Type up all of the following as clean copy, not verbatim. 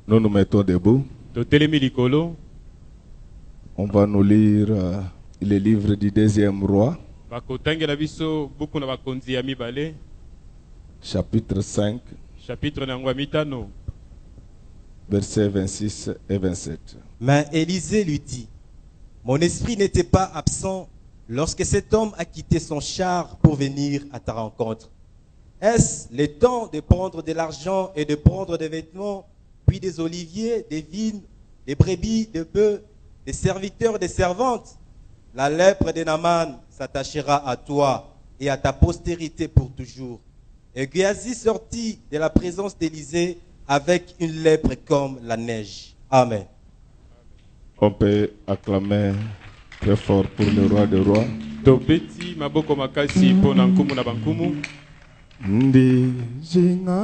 Nous nous mettons debout. On va nous lire le livre du deuxième roi. Chapitre 5. Versets 26 et 27. Mais Élisée lui dit: mon esprit n'était pas absent lorsque cet homme a quitté son char pour venir à ta rencontre. Est-ce le temps de prendre de l'argent et de prendre des vêtements, puis des oliviers, des vignes, des brebis, des bœufs, des serviteurs, des servantes? La lèpre de Naaman s'attachera à toi et à ta postérité pour toujours. Et Géasi sortit de la présence d'Élisée avec une lèpre comme la neige. Amen. On peut acclamer très fort pour le roi des rois. Ndi jinga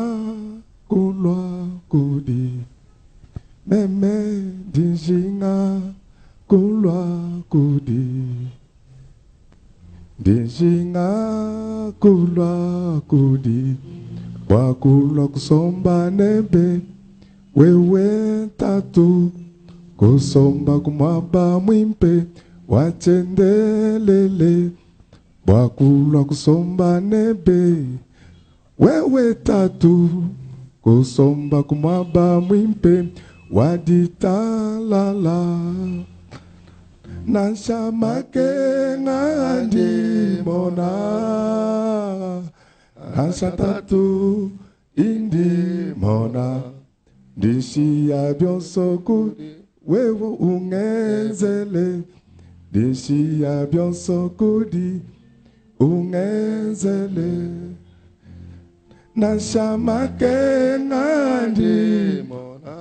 kulwa kudi meme di jinga kulwa kudi di jinga kulwa kudi wakulwa kusomba nebe wewe tatu kusomba kumwaba mwimpe wachendelele wakulwa kusomba nebe wewe tatu kusomba kumwaba mwimpe waditalala nanshamake ngandi mona nansha tatu indi mona dishi ya byonsoku wewe ungenzele dishi ya byonsoku di ungenzele nashamake ngandi mona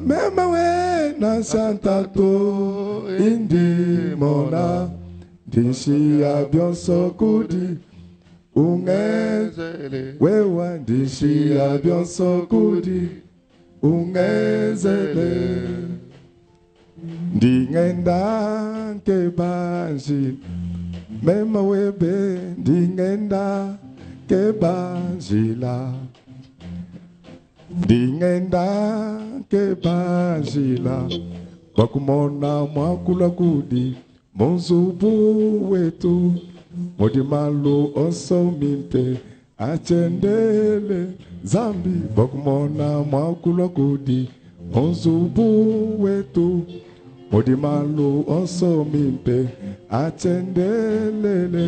mema we nashantato indi mona dishi ya byonsokudi ungenzele wewa dishi ya byonsokudi ungenzele ndingenda kebanji mema webe ndingenda kebanjila dingenda kebanjila bakumona mwakula kudi monzubu wetu modimalu osomimpe achendele zambi bakumona mwakula kudi monzubu wetu modimalu osomimpe achendelele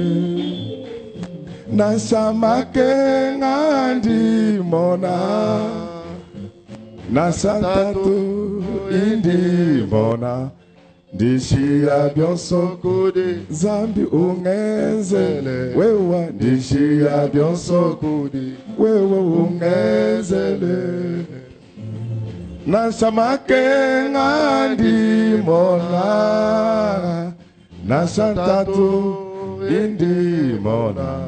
nashamake ngandi mona nashatatu indi mona dishi ya byonsokudi zambi ungenzele wewa dishi ya byonsokudi wewa ungenzele nashamake ngandi mona nashatatu indi mona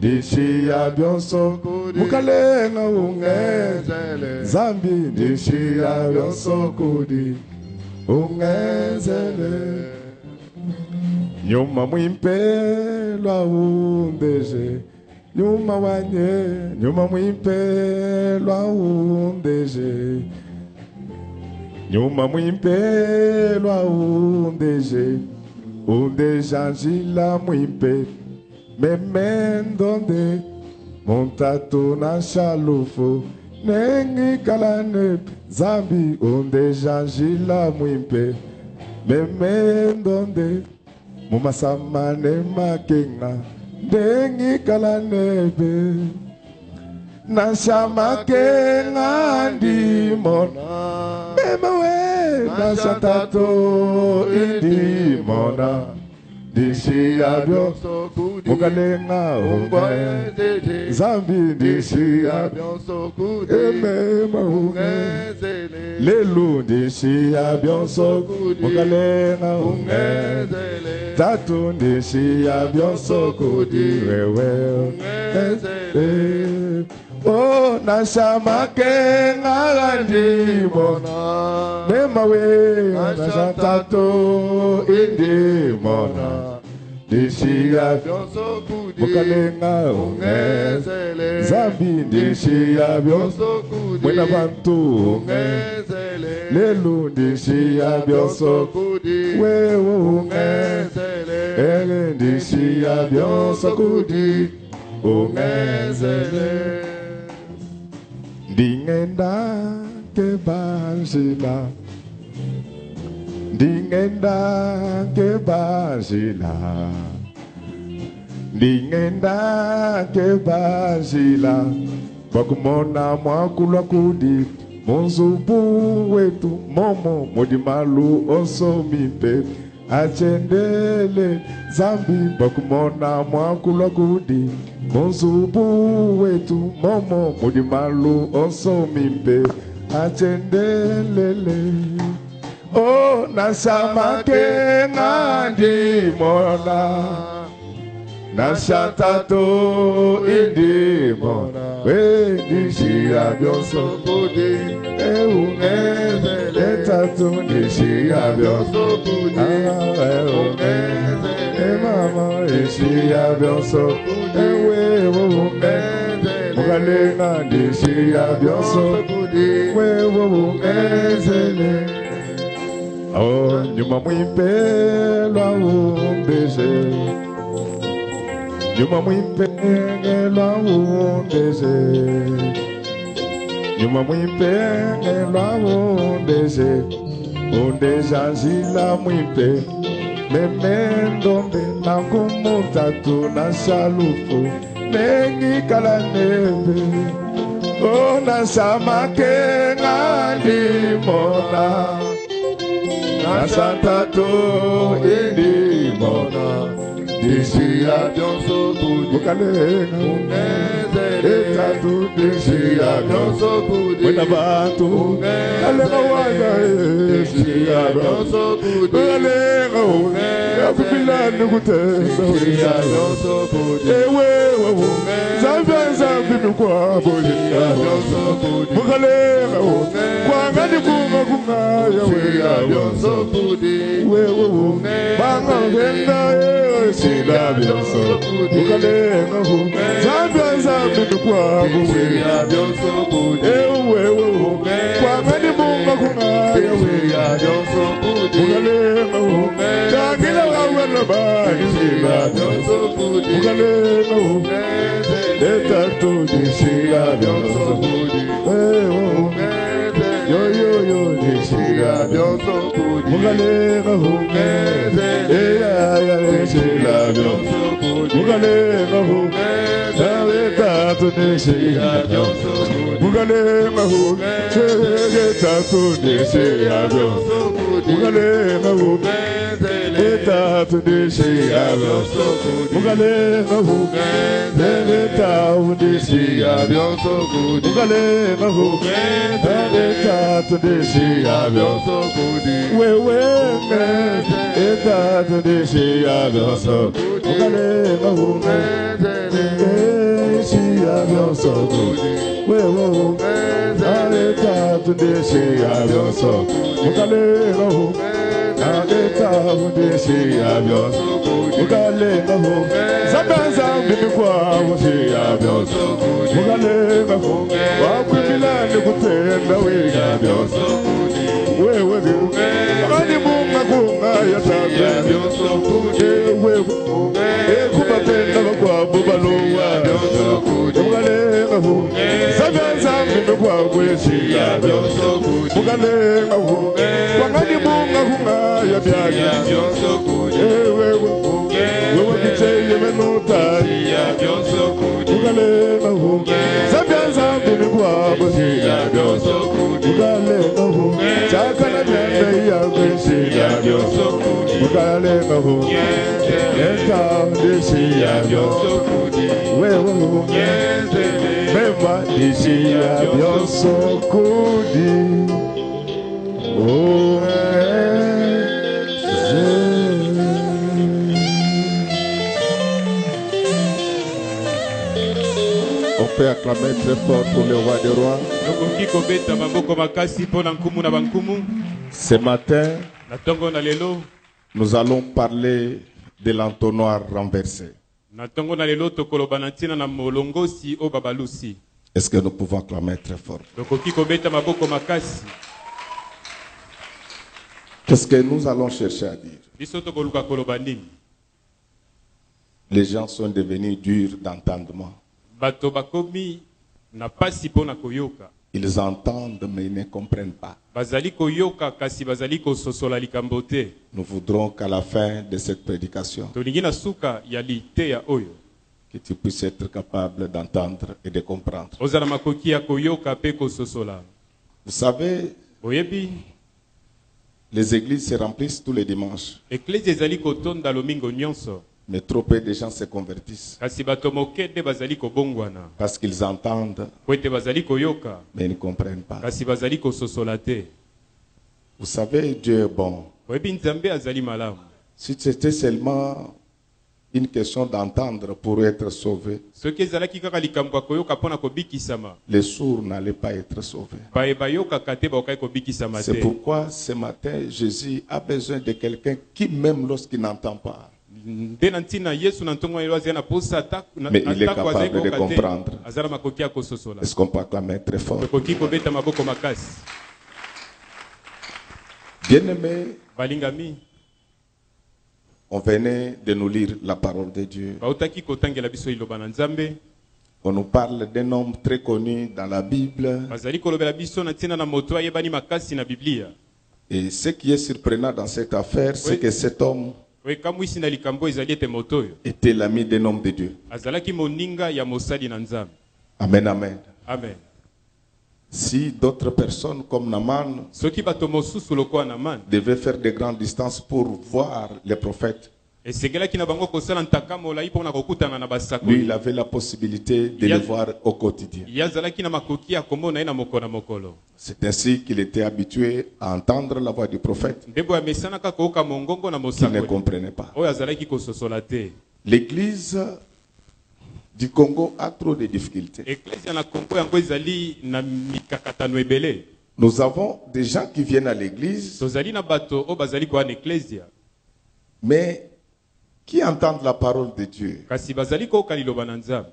dishi ya byonsokudi mukalenga ungenzele zambi dishi ya byonsokudi ungenzele nyuma mwimpelwa undeje nyuma wanye nyuma mwimpelwa undeje nyuma mwimpelwa undeje undejanjila mwimpe memendonde montatu na shalufo nengi kalane zambi undejanjila mwimpe memendonde mumasamane makenga nengi kalanebe nashamake ndimona memawe nashantato indimona dishi ya byonsokudi mukalenga ungenzele zambi dishi ya byonsokudi emema ungenzele lelu dishi ya byonsokudi mukalenga ungenzele tatu dishi ya byonsokudi wewe ungenzele oh nashamake ndimona memawe nashantato indimona ndishiya byonso kudi mukalenga ungenzele zambi ndishiya byonso kudi mwena bantu ungenzele lelu ndishiya byonso kudi wewe ungenzele ele ndishiya byonso kudi ungenzele ndingenda kebanjila ndingenda kebanjila ndingenda kebanjila bakumona mwakulwa kudi munzubu wetu momo modimalu osomimpe achendele zambi bakumona mwakulwa kudi munzubu wetu momo modimalu osomimpe achendelele oh nasamake ngandi mona nashatato indi mona we ndishiya byonso kudi ungenzele tatu ndishiya byonso kudi ungenzele mama ndishiya byonso wewe ungenzele mukalenga ndishiya byonso kudi wewe ungenzele oh nyuma mwipelwa umbeze nyuma mwipelwa umbeze nyuma mwipelwa umbeze undeja zila mwipe memendombe nakumutatu na shalufu nengikala nebe ona samake ngandi mona nasatato indi mona ndishiya byonso kudi mukalenga ungenzele etatu ndishiya byonso kudi mwena bantu alenga wanga ndishiya byonso kudi alenga yakupilani kutesa byonso kudi ewewe zambi mikwabo byonso kudi mukalenga kwanga ndikunga kungaya byonso kudi wewe banga ngenda shila byonso mukalenga zambi mikwabo byonso kudi ewewe kwanga ndikunga kungaya byonso kudi mukalenga jangila wawena bani shila byonso kudi mukalenga etatu ndishiya byonso yo yo yo ndishiya byonso kudi mukalenga eya ndishiya byonso mukalenga etatu ndishiya byonso mukalenga etatu ndishiya byonso mukalenga etatu ndishiya byonso mukalenga etatu ndishiya byonso kudi mukalenga etatu ndishiya byonso kudi wewe etatu ndishiya byonso mukalenga ndishiya byonso wewe etatu ndishiya byonso mukalenga etatu ndishiya byonso mukalenga zambi mikwabo shiya byonso mukalenga wakwimilani kutenda wiga byonso wewe akani munga kunga yataze wewe ekubapenda bakwabo balowa mukalenga zambi mikwabo shiya byonso mukalenga kwangani munga kunga yabyaga wewe kiteye menuta mukalenga zambi mikwabo shiya byonso mukalenga chakana byanda yakwe shiya byonso mukalenga enta ndishiya byonso wewe mema ndishiya byonso kudi on peut acclamer très fort pour le roi des rois. Ce matin, nous allons parler de l'entonnoir renversé. Na tongo na lelo tokoloba na ntina na molongosi o babalusi. Est-ce que nous pouvons acclamer très fort? Tokoki kobeta maboko makasi. Qu'est-ce que nous allons chercher à dire? Biso tokoluka koloba nini? Les gens sont devenus durs d'entendement. Bato bakomi na pasi pona koyoka. Ils entendent mais ils ne comprennent pas. Bazali koyoka kasi bazali kososola likambo te. Nous voudrons qu'à la fin de cette prédication, Tolingi na suka ya lite ya oyo. que tu puisses être capable d'entendre et de comprendre. Ozala makoki ya koyoka pe kososola. Vous savez, Boyebi, les églises se remplissent tous les dimanches, eklezia ezali kotonda lomingo nyonso. mais trop peu de gens se convertissent Kasi bato moke nde bazali kobongwana. parce qu'ils entendent Po ete bazali koyoka. mais ils ne comprennent pas. Kasi bazali kososola te. Vous savez, Dieu est bon. Boyebi nzambe azali malamu. Si c'était seulement une question d'entendre pour être sauvé, Soki ezalaki kaka likambo ya koyoka mpona kobikisama. les sourds n'allaient pas être sauvés. Baye bayokaka te baokai kobikisama C'est te. pourquoi ce matin, Jésus a besoin de quelqu'un qui, même lorsqu'il n'entend pas, Nde na ntina Yesu na ntongo elo azali na posa ata mais il est capable de comprendre. azala makoki ya kososola. Est-ce qu'on peut acclamer très fort? Tokoki kobeta maboko makasi. Bien-aimés, Balingami, on venait de nous lire la parole de Dieu. bautaki kotangela biso iloba na Nzambe. On nous parle d'un homme très connu dans la Bible. Bazali kolobela biso na ntina na moto ayebani makasi na Biblia. Et ce qui est surprenant dans cette affaire, c'est que cet homme Oye kamwisi na likambo ezali ete moto oyo était l'ami d'un homme de Dieu. azalaki moninga ya mosali na Nzambe. Amen, amen. Amen. Si d'autres personnes comme Naaman Soki bato mosusu lokola na man devaient faire de grandes distances pour voir les prophètes, esengelaki na bango kosala ntaka molai mpona kokutana na lui, basakoli. il avait la possibilité de le voir au quotidien. Ye azalaki na makoki ya komona ye na mokolo na mokolo. C'est ainsi qu'il était habitué à entendre la voix du prophète Ndebo amesanaka koyoka mongongo na qu'il ne mosakoli comprenait pas. oyo azalaki kososola te. L'église du Congo a trop de difficultés. Eklezia na Kongo yango ezali na mikakatano ebele. Nous avons des gens qui viennent à l'église, Tozali na bato oyo bazali koya na eklezia mais qui entendent la parole de Dieu. kasi bazali koyoka liloba na Nzambe.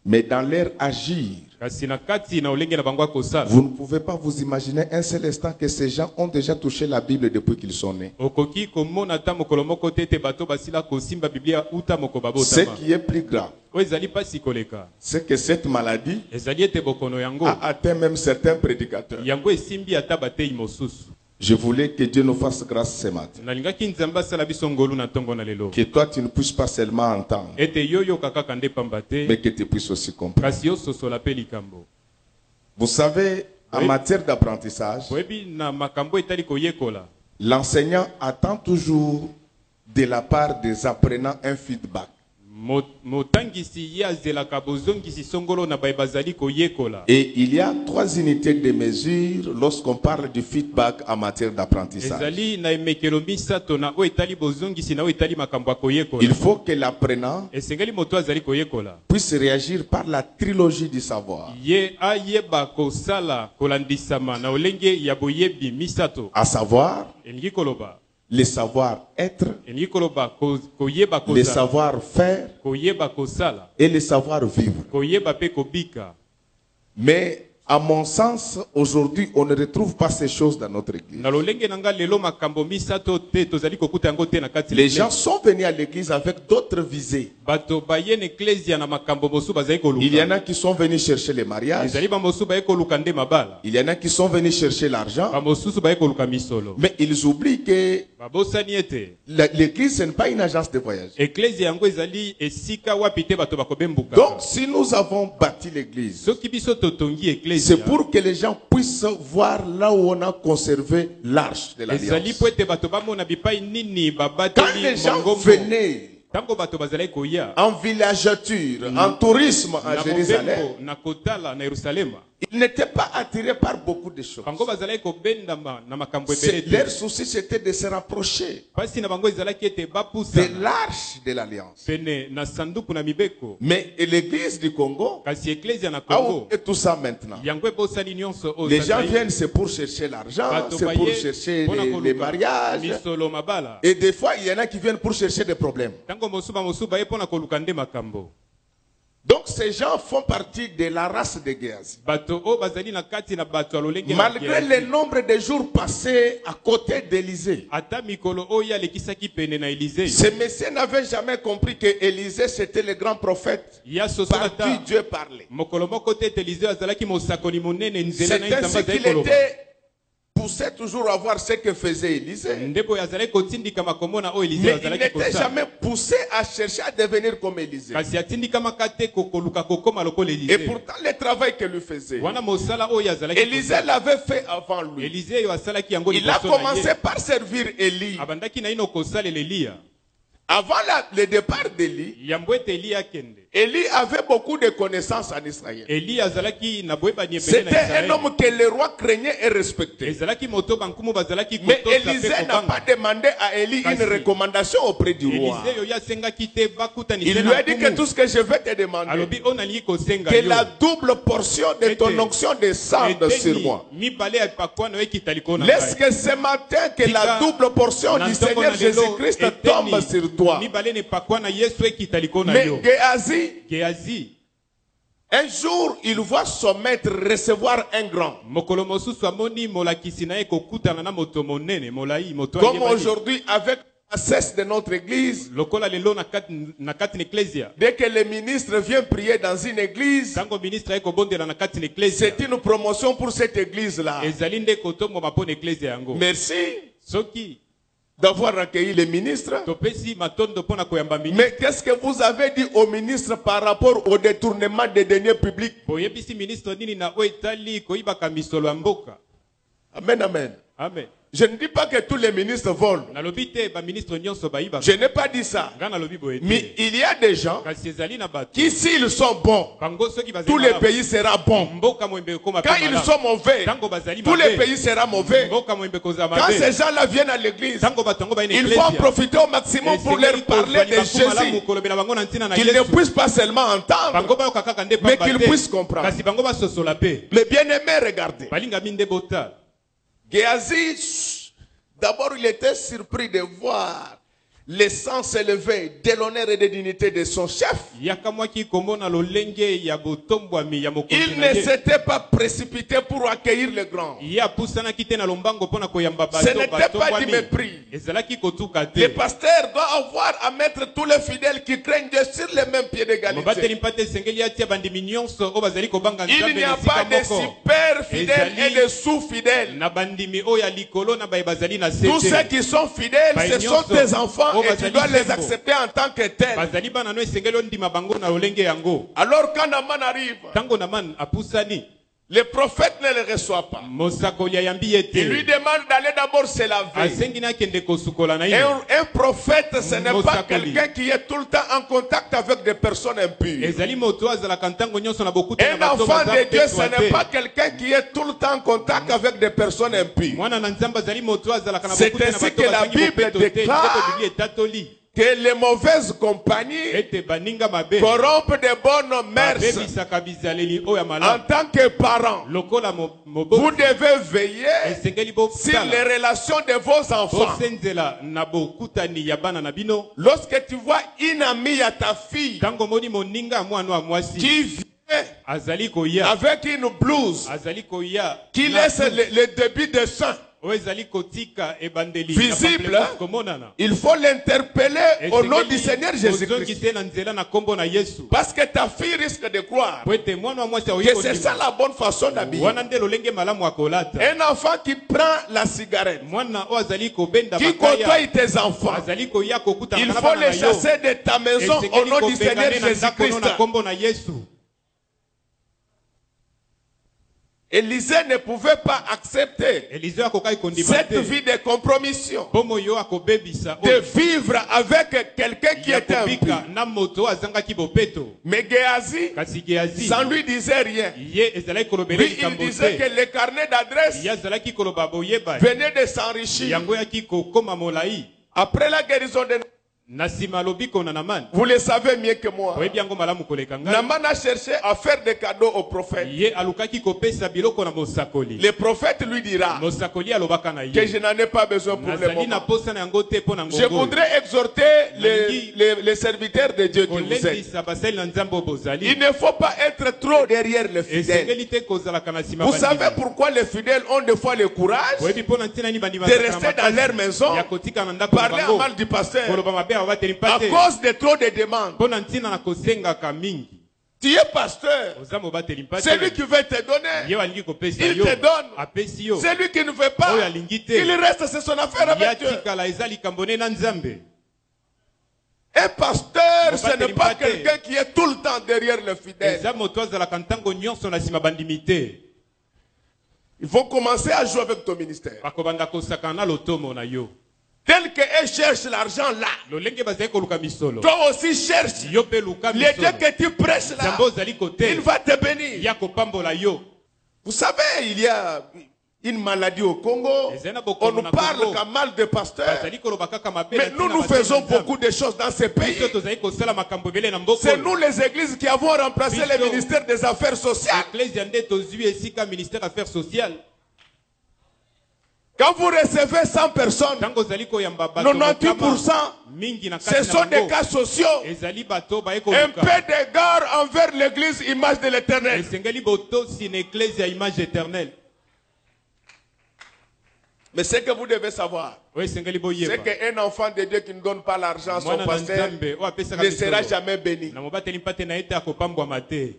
Mais dans leur agir, Kasi na kati na olenge na bango ya kosala vous ne pouvez pas vous imaginer un seul instant que ces gens ont déjà touché la Bible depuis qu'ils sont nés. okoki komona ata mokolo moko te ete bato basila kosimba Biblia uta moko Ce babotama. qui est plus grave, Oyo ezali pasi koleka. c'est que cette maladie Ezali ete bokono yango a atteint même certains prédicateurs. yango esimbi ata batei mosusu. Je voulais que Dieu nous fasse grâce ce matin. Nalingaki Nzambe asala biso ngolu na ntongo na lelo. Que toi, tu ne puisses pas seulement entendre, Ete yo yoka kaka nde pamba te mais que tu puisses aussi comprendre. kasi yo sosola pe likambo. Vous savez, en Oui. matière d'apprentissage, Boyebi na makambo etali koyekola. l'enseignant attend toujours de la part des apprenants un feedback. Motangisi ye azelaka bozongisi songolo na baye bazali koyekola. Et il y a 3 unités de mesure lorsqu'on parle du feedback en matière d'apprentissage. Ezali na emekelo misato na oyo etali bozongisi na oyo etali makambo ya koyekola. Il faut que l'apprenant Esengeli moto azali koyekola. puisse réagir par la trilogie du savoir, Ye ayeba kosala kolandisama na olenge ya boyebi misato. à savoir Elingi koloba. le savoir-être, Elingi koloba koyeba le kosala. savoir-faire Koyeba kosala. et le savoir-vivre. Koyeba pe kobika. Mais à mon sens, aujourd'hui, on ne retrouve pas ces choses dans notre église. Na lolenge nanga lelo makambo misato te tozali kokuta yango te na kati. Les gens sont venus à l'église avec d'autres visées. bato bayene eklezia na makambo mosu bazali Il y en koluka. a qui sont venus chercher le mariage. Ezali ba mosu baye koluka nde mabala. Il y en a qui sont venus chercher l'argent. Ba mosusu baye koluka misolo. Mais ils oublient que Babosani ete l'église, ce n'est pas une agence de voyage. eklezia yango ezali esika wapi te bato bakobembuka. Donc, si nous avons bâti l'église, Soki biso totongi eklezia. c'est pour que les gens puissent voir là où on a conservé l'arche de ezali l'alliance. po ete bato bamona bipai nini Quand babateli les gens mongongo. venaient Tango bato bazali koya en villégiature, en tourisme à na Jérusalem, mobembo na kotala na Yerusalema. Ils n'étaient pas attirés par beaucoup de choses. bango bazalaki kobenda na makambo ebele te. Leur souci, c'était de se rapprocher Pasi na bango ezalaki ete de bapusana l'arche de l'Alliance. pene na sanduku na mibeko. Mais l'église du Congo, Kasi eklezia na ah, où Congo est tout ça maintenant? yango ebosani nyonso oyo Les gens sasa viennent, c'est pour chercher l'argent, bato c'est pour baye chercher mpona les koluka mariages. misolo mabala. Et des fois, il y en a qui viennent pour chercher des problèmes. Tango mosusu baye mpona koluka nde makambo. Donc ces gens font partie de la race de Géasi. Bato o bazali na kati na bato ya lolenge na Malgré Géasi. le nombre de jours passés à côté d'Élysée, Ata mikolo oyo alekisaki pene na Élysée. ce monsieur n'avait jamais compris que Élysée c'était le grand prophète Ya soso par qui ata Dieu parlait. mokolo moko te ete Élysée azalaki mosakoli monene nzela na C'est nzambe ainsi azali qu'il koloba. était poussé toujours à voir ce que faisait Élysée. Ndeko azalaki kotindikama komona oyo Élysée Mais il azalaki n'était kosala. jamais poussé à chercher à devenir comme Élysée. Kasi atindikamaka te koluka kokoma lokola Et Élysée. pourtant, le travail que lui faisait, Wana mosala oyo azalaki Élysée kosala. l'avait fait avant lui. Élysée oyo asalaki yango Il a liboso na commencé ye. par servir Élie. Abandaki na ino kosalela Eliya. Avant le départ d'Élie, Yambo ete Eliya akende. Élie avait beaucoup de connaissances en Israël. Eliya azalaki na boyebani ebele na C'était un Israël. homme que le roi craignait et respectait. Ezalaki moto bankumu bazalaki Mais kotosa Élisée pe n'a pas kobanga. demandé à Élie une Kasi. recommandation auprès du roi. Élisée oyo asengaki te bakutanise Il lui na a dit que nkumu. tout ce que je vais te demander, Alobi oyo nalingi kosenga que yo. la double portion de ton Ete. onction descende sur moi. Mibale ya pakwana oyo ekita likolo na Laisse ngai. que ce matin, que la Tika. double portion Na du ntongo Seigneur na lelo, Jésus-Christ eteni. tombe sur toi. Mibale ne pakwana Yesu ekita likolo na Mais yo. Géasi, Géasi un jour, il voit son maître recevoir un grand. mokolo mosusu amoni molakisi na ye kokutana na moto monene molai moto Comme ayebani. aujourd'hui, avec la cesse de notre église, Lokola lelo na kati na ecclesia. dès que le ministre vient prier dans une église, Tango ministre aye kobondela na kati na ecclesia. c'est une promotion pour cette église-là. Ezali nde kotombo mapona ecclesia yango. Merci Soki d'avoir accueilli le ministre. topesi matondo pona koyamba ministre. Mais qu'est-ce que vous avez dit au ministre par rapport au détournement des deniers publics? Boyebisi ministre nini na oyo etali koyibaka misolo ya mboka. Amen, amen. Amen. Je ne dis pas que tous les ministres volent. Nalobi te ba ministre nyonso bayibaka. Je n'ai pas dit ça. Nga nalobi boye te. Mais il y a des gens Kasi ezali na bato. qui, s'ils sont bons, Bango soki bazali tout le malamu. pays sera bon. Mboka mwembe ekoma pe Quand ils malamu. sont mauvais, Tango bazali tout le mabe. pays sera mauvais. Mboka mwembe kozala Quand ces mabe. gens-là viennent à l'église, Tango batango ba ina il faut en profiter au maximum pour leur parler de Jésus. kolobela bango na ntina na Qu'ils ne Yesu. puissent pas seulement Bango entendre, bayoka kaka nde mais pamba qu'ils te. puissent comprendre. Kasi bango basosola pe. Les bien-aimés, regardez. Balingami nde bota. Géasi, d'abord, il était surpris de voir le sang s'élever de l'honneur et de dignité de son chef. Yakamwaki komona lolenge ya botombwami ya mokonzi Il na ne ye. s'était pas précipité pour accueillir le grand. Ya pusanaki te na lombango mpona koyamba Ce bato n'était pas du batombwami. mépris. Ezalaki kotuka te. Le pasteur doit avoir à mettre tous les fidèles qui craignent Dieu sur les mêmes pieds Mobateli d'égalité. mpate esengeli atia bandimi nyonso oyo bazali kobanga Il nzambe n'y na a pas esika de moko. super fidèles et Ezali de sous-fidèles. na bandimi oyo ya likolo na baye bazali na Tous ceux sete. qui sont fidèles, ce sont tes enfants et tu dois les accepter en tant que tels. Bazali bana no esengeli ondima bango na lolenge yango. Alors quand Naman arrive, Tango naman apusani. le prophète ne le reçoit pas. Mosakoli ayambi Il lui ete. demande d'aller d'abord se laver. Asengi na kende kosukola na ino. Un prophète, ce n'est pas Mosakoli. quelqu'un qui est tout le temps en contact avec des personnes impures. Ezali moto azalaka ntango nyonso na bokuta Un na bato enfant baza de Dieu, ce petwa n'est te. pas quelqu'un qui est tout le temps en contact avec des personnes impures. Mwana na nzambe azali moto azalaka na C'est bokuta na ainsi bato que la bazangi Bible bopeto te. déclare Ndeko Biblia etatoli. Que les mauvaises compagnies Ete baninga mabe. corrompent de bonnes mœurs. Babebisaka bizaleli oyo ya En malamu. tant que parents, Lokola vous mobosi. devez veiller Esengeli sur bosala. les relations de vos enfants. Bosenzela na bokutani ya bana na bino. Lorsque tu vois une amie à ta fille Tango moni moninga ya mwana wa mwasi. qui vient Azali koya. avec une blouse Azali koya. qui na- laisse le début de sang, oyo ezali kotika ebandeli. Visible, na pamplemousse komonana. il faut l'interpeller au nom du Seigneur Jésus-Christ. Ozongise na nzela na kombo na Yesu. Parce que ta fille risque de croire Po ete mwana wa mwasi aoyi que c'est ça kondima. la bonne façon d'habiller. Wana nde lolenge malamu ya kolata. Un enfant qui prend la cigarette, Mwana oyo azali kobenda qui makaya. côtoie tes enfants, Azali koya kokutana il na faut bana na les yo. chasser de ta maison au Esengeli nom du Seigneur kobengane na ndako no Jésus-Christ. na kombo na Yesu. Élisée ne pouvait pas accepter Élisée akokai kondima cette te. vie de compromission, Bomo yo akobebisa de vivre avec quelqu'un qui ya était impie. kobika na moto azangaki bopeto. Mais Géasi, Kasi Géasi ça ne lui disait rien. ye ezalaki kolobela Lui, il likambo disait que te. le carnet d'adresse Ye azalaki koloba boyeba. venait de s'enrichir. Yango yaki kokoma molai. Après la guérison de Na nsima lobiko na Naman. vous le savez mieux que moi. Oyebi yango malamu koleka ngai. Naman a cherché à faire des cadeaux aux prophètes. Ye alukaki kopesa biloko na mosakoli. Le prophète lui dira Mosakoli alobaka na que ye. je n'en ai pas besoin pour le Nazali na moment. posa na yango te pona Je ngongo. voudrais exhorter les serviteurs de Dieu qui vous êtes. Kolendisa basali na nzambe bozali. Il ne faut pas être trop derrière les fidèles. Esengeli te kozalaka na nsima Vous bandimi. savez pourquoi les fidèles ont des fois le courage Oyebi pona ntina ni bandima de rester dans leur maison, ya kotika na ndako na parler bango. en mal du pasteur Koloba mabe abateli à mpate. cause de trop de demandes. Pona ntina na kosengaka mingi. Tu es pasteur. Oza mobateli mpate. C'est lui qui veut te Ye donner. walingi kopesa Il yo. te donne. Apesi yo. C'est lui qui ne veut pas. Oyo alingi te. Il reste, c'est son affaire Ya avec Dieu. tikala eza likambo ne na nzambe. Un pasteur, ce Mobateli n'est pas mpate. quelqu'un qui est tout le temps derrière les fidèles. Eza moto azalaka ntango nyonso na nsima bandimi te. Il faut commencer à jouer avec ton ministère. Bakobanda kosakana na lotomo na yo. Tel qu'eux cherchent l'argent là, Lolenge bazali koluka misolo. toi aussi cherche. Yo pe luka Les dieux misolo. que tu prêches là, Nzambe ozali il kote. va te bénir. Ya kopambola yo. Vous savez, il y a une maladie au Congo. On nous parle qu'à mal de pasteurs. Bazali koloba kaka mabe. Mais nous faisons beaucoup de choses dans ces pays. Biso tozali kosala makambo ebele na mboko. C'est nous les églises qui avons remplacé le ministère des Affaires sociales. Ecclesia nde tozwi esika ministère affaires sociales. Quand vous recevez 100 personnes, Tango zali koyamba bato 98%, mingi na ce kati sont na des bango. cas sociaux. Ezali bato baye Un koluka. peu d'égard envers l'église, image de l'éternel. Esengeli boto si na ecclesia image éternelle. Mais ce que vous devez savoir, Oyo esengeli c'est boyeba. qu'un enfant de Dieu qui ne donne pas l'argent à son Mwana na pasteur nzambe oyo apesaka ne sera misolo. jamais béni. Na mobateli mpate na ete akopambwama te.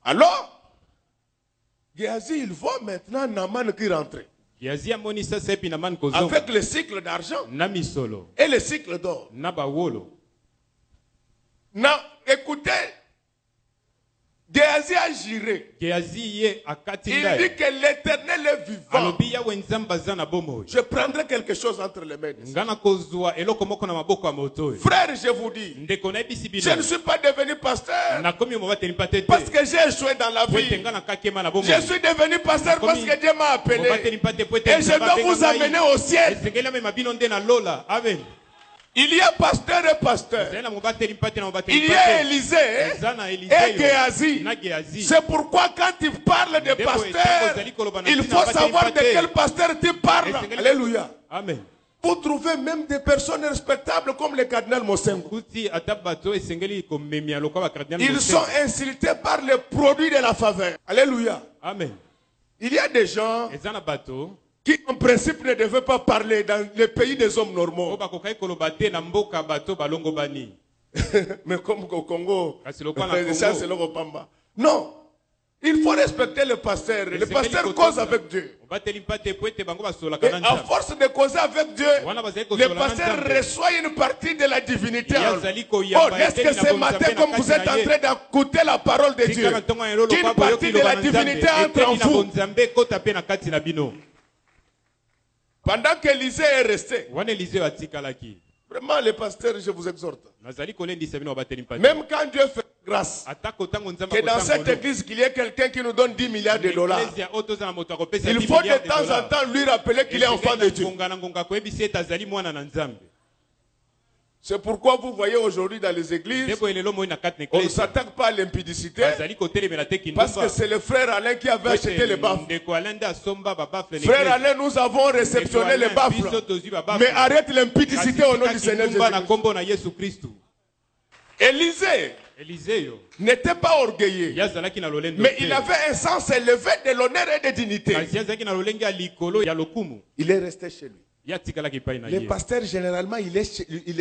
Alors, Géasi, il voit maintenant Naaman qui rentre Géasi amoni sasa epi na mani kozonga. avec le cycle d'argent Na misolo. et le cycle d'or. Na bawolo. Écoutez, Géasi a juré. Géasi ye akati Il ndai. dit que l'éternel est vivant. Alobi yawe nzambe aza na bomoi. Je prendrai quelque chose entre les mains. de- Ngana kozwa eloko moko na maboko ya moto oyo. Frère, je vous dis, Ndeko na ebisi je bino. ne suis pas devenu pasteur Nakomi mobateli mpate te. parce que j'ai échoué dans la Po ete vie. nga na kakema na bomoi. Je suis devenu pasteur parce que Dieu m'a Mobateli appelé. mpate po ete Et je nzambe dois abenga vous amener ngai. au ciel. Esengeli amema bino nde na lola. Amen. Il y a pasteur et pasteur. Ezali na mobateli mpate na mobateli Il y a mpate. Élisée Eza na Élisée et yo. Géasi. Na Géasi. C'est pourquoi quand tu parles de pasteur, il faut savoir de quel pasteur tu parles. Alléluia. Amen. Vous trouvez même des personnes respectables comme le cardinal Mosengo. Kuti ata bato esengeli komemia lokola ba cardinal Ils Mosengo. sont insultés par les produits de la faveur. Alléluia. Amen. Il y a des gens Eza na bato qui en principe ne devaient pas parler dans le pays des hommes oyo normaux. bakokai koloba te na mboka bato balongo bani. Mais comme au Congo, Kasi lokola na ça, c'est Congo. le Pamba. Non. Il faut respecter le pasteur. Le pasteur cause avec Dieu. Obateli mpate po ete bango basolaka Et na à nzambe. force de causer avec Dieu, Wana bazali le kosola na pasteur nzambe. reçoit une partie de la divinité. en lui. Yazali Oh, koyamba est-ce que eteli na ce bonzambe matin, na comme kati vous êtes na en ye. train d'écouter la parole de Dieu, Tika na ntongo ya lelo qu'une lokola partie boyoki de la liloba na nzambe. divinité entre en Eteli na vous. bonzambe kota pe na kati na bino. Pendant qu'Élisée est resté, Wana Élisée atikalaki. vraiment, les pasteurs, je vous exhorte. Nazali kolendisa bino obateli mpate. Même quand Dieu fait grâce, Atako tango nzambe que dans akosango cette no. église, qu'il y ait quelqu'un qui nous donne 10 milliards de dollars, Ecclesia oyo toza na moto akopesa il 10 faut milliards de temps en dollars. temps lui rappeler qu'il est enfant de Dieu. Ngonga na ngonga koyebisa ete azali mwana na nzambe. C'est pourquoi vous voyez aujourd'hui dans les églises, Ndeko elelo moi na kati na on ne ecclesia. s'attaque pas à l'impudicité, Bazali kotelemela te parce que kindumba. c'est le frère Alain qui avait acheté les baffles. Ndeko Alain nde asomba babafle na Frère ecclesia. Alain, nous avons réceptionné les Biso baffles. tozwi babafle. Mais arrête l'impudicité au nom Kasi du Seigneur kindumba na Jésus. kombo na Yesu Kristu. Élisée Élisée yo. n'était pas orgueilleux, Yazalaki na lolendo mais te. il avait un sens élevé de l'honneur et de dignité. Kasi yazalaki na lolenge ya likolo ya lokumu. Il est resté chez lui. Yatikalaki pai na Les ye. pasteurs, généralement, il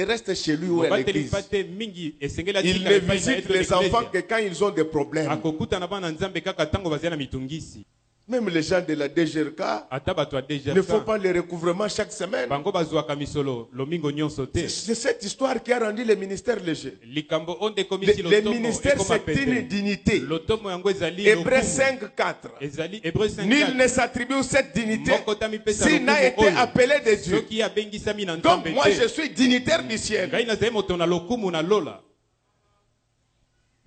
reste chez lui ou à Obateli l'église. mpate mingi esengeli Il atika ne epai na visite eto les l'ecclesia. enfants que quand ils ont des problèmes. Akokuta na bana nzambe kaka tango bazali na mitungisi. Même les gens de la DGRK, ata bato ya il ne faut DGRK pas les recouvrements chaque semaine. bango bazwaka misolo lomingo nyonso te. C'est cette histoire qui a rendu les ministères légers. Likambo onde ekomisi Les lotomo ministères, ekoma c'est une pete. dignité. Lotomo yango ezali Hébreux lokumu. 5.4. Ezali Hébreux 5:4. Nul ne s'attribue cette dignité Moko tamipesa s'il n'a lokumu été oyo. appelé de Dieu. Soki abengisami na Donc Nzambe moi te. je suis dignitaire du ciel. Ngai nazali moto na lokumu na lola.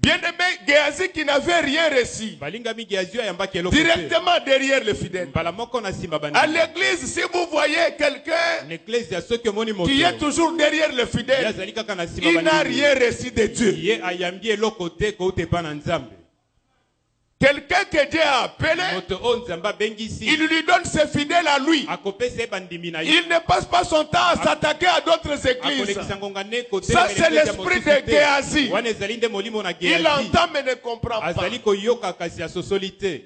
Bien-aimé Géasi qui n'avait rien reçu, Balingami Géasi ayambaki eloko te. directement derrière le fidèle. Mbala moko na nsima À bandima. l'église, si vous voyez quelqu'un Na eklezia soki omoni moto qui est toujours derrière le ye fidèle, azali kaka na nsima il n'a bandimi. rien reçu de Dieu. Ye ayambi eloko te kouta epa na Nzambe. Quelqu'un que Dieu a appelé, Moto oyo Nzambe abengisi il lui donne ses fidèles à lui. akopesa ye bandimi na ye. Il ne passe pas son temps à s'attaquer à d'autres églises. Akolekisa ngonga ne Ça, c'est l'esprit de Géasi. wana ezali nde molimo na Il Géasi. entend mais ne comprend pas. Azali koyoka kasi asosoli te.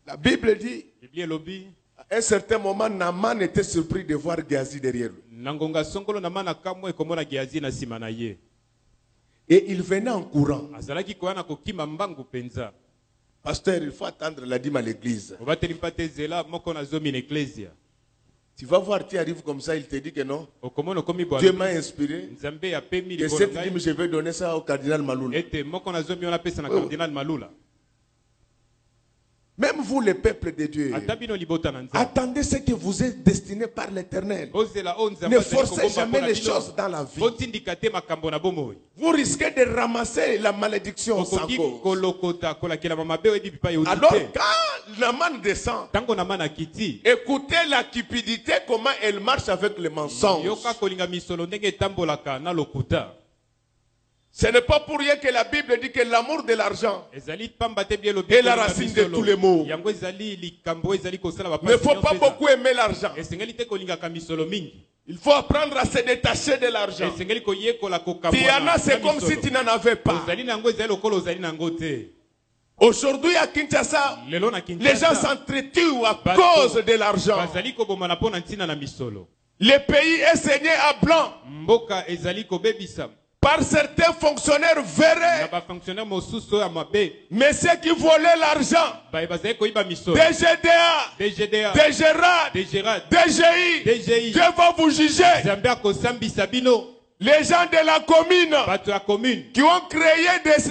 La Bible dit, Biblia elobi à un certain moment, Naaman était surpris de voir Géasi derrière lui. na ngonga songolo na mana kamwe ekomona Géasi na nsima na ye. Et il venait en courant. Azalaki koya na kokima mbangu penza. Pasteur, il faut attendre la dîme à l'église. Obateli mpa te zela moko na zomi na eklezia. Tu vas voir, tu arrives comme ça, il te dit que non. Okomona okomi Dieu bwa m'a inspiré. Nzambe apemi Que likolo cette ngai. dîme, je vais donner ça au cardinal Maloula. Ete moko na zomi wana pesa na Oh. cardinal Malula. Même vous, les peuples de Dieu, Ata bino libota na Nzambe. attendez ce que vous êtes destiné par l'éternel. Ozela o Nzambe Ne azali forcez kobomba jamais mpona les bino. choses dans la vie. Botindika te makambo na bomoi. Vous risquez de ramasser la malédiction sans Okoki cause. kolokota kolakela mabe oyebi bipa yo Alors, te. quand Naaman descend, Tango na mana kiti. écoutez la cupidité, comment elle marche avec les mensonges. Yoka kolinga misolo ndenge etambolaka na lokuta. Ce n'est pas pour rien que la Bible dit que l'amour de l'argent Ezali pamba te bien lobi. est la racine de tous les maux. Yango ezali likambo ezali kosala ba Il ne faut pas beaucoup aimer l'argent. Esengeli te kolingaka misolo mingi. Il faut apprendre à se détacher de l'argent. Esengeli koyekola Tu kokabwana. en as, c'est comme si tu n'en avais pas. Ozali nango ezali lokolo ozali nango te. Aujourd'hui à Kinshasa, Lelo na les gens Kinshasa. s'entretuent à Bato. cause de l'argent. Bazali koboma na pona ntina na misolo. Le pays est saigné à blanc Mboka ezali kobebisa. par certains fonctionnaires Na véreux, ba fonctionnaire mosusu ya mabe. mais ceux qui volaient l'argent. Ba bazali koyiba misolo. DGDA, DGDA. DGRAD, DGRAD. DGI, DGI. Dieu va vous juger. Nzambe akosambisa bino. Les gens de la commune Bato ya commune. qui ont créé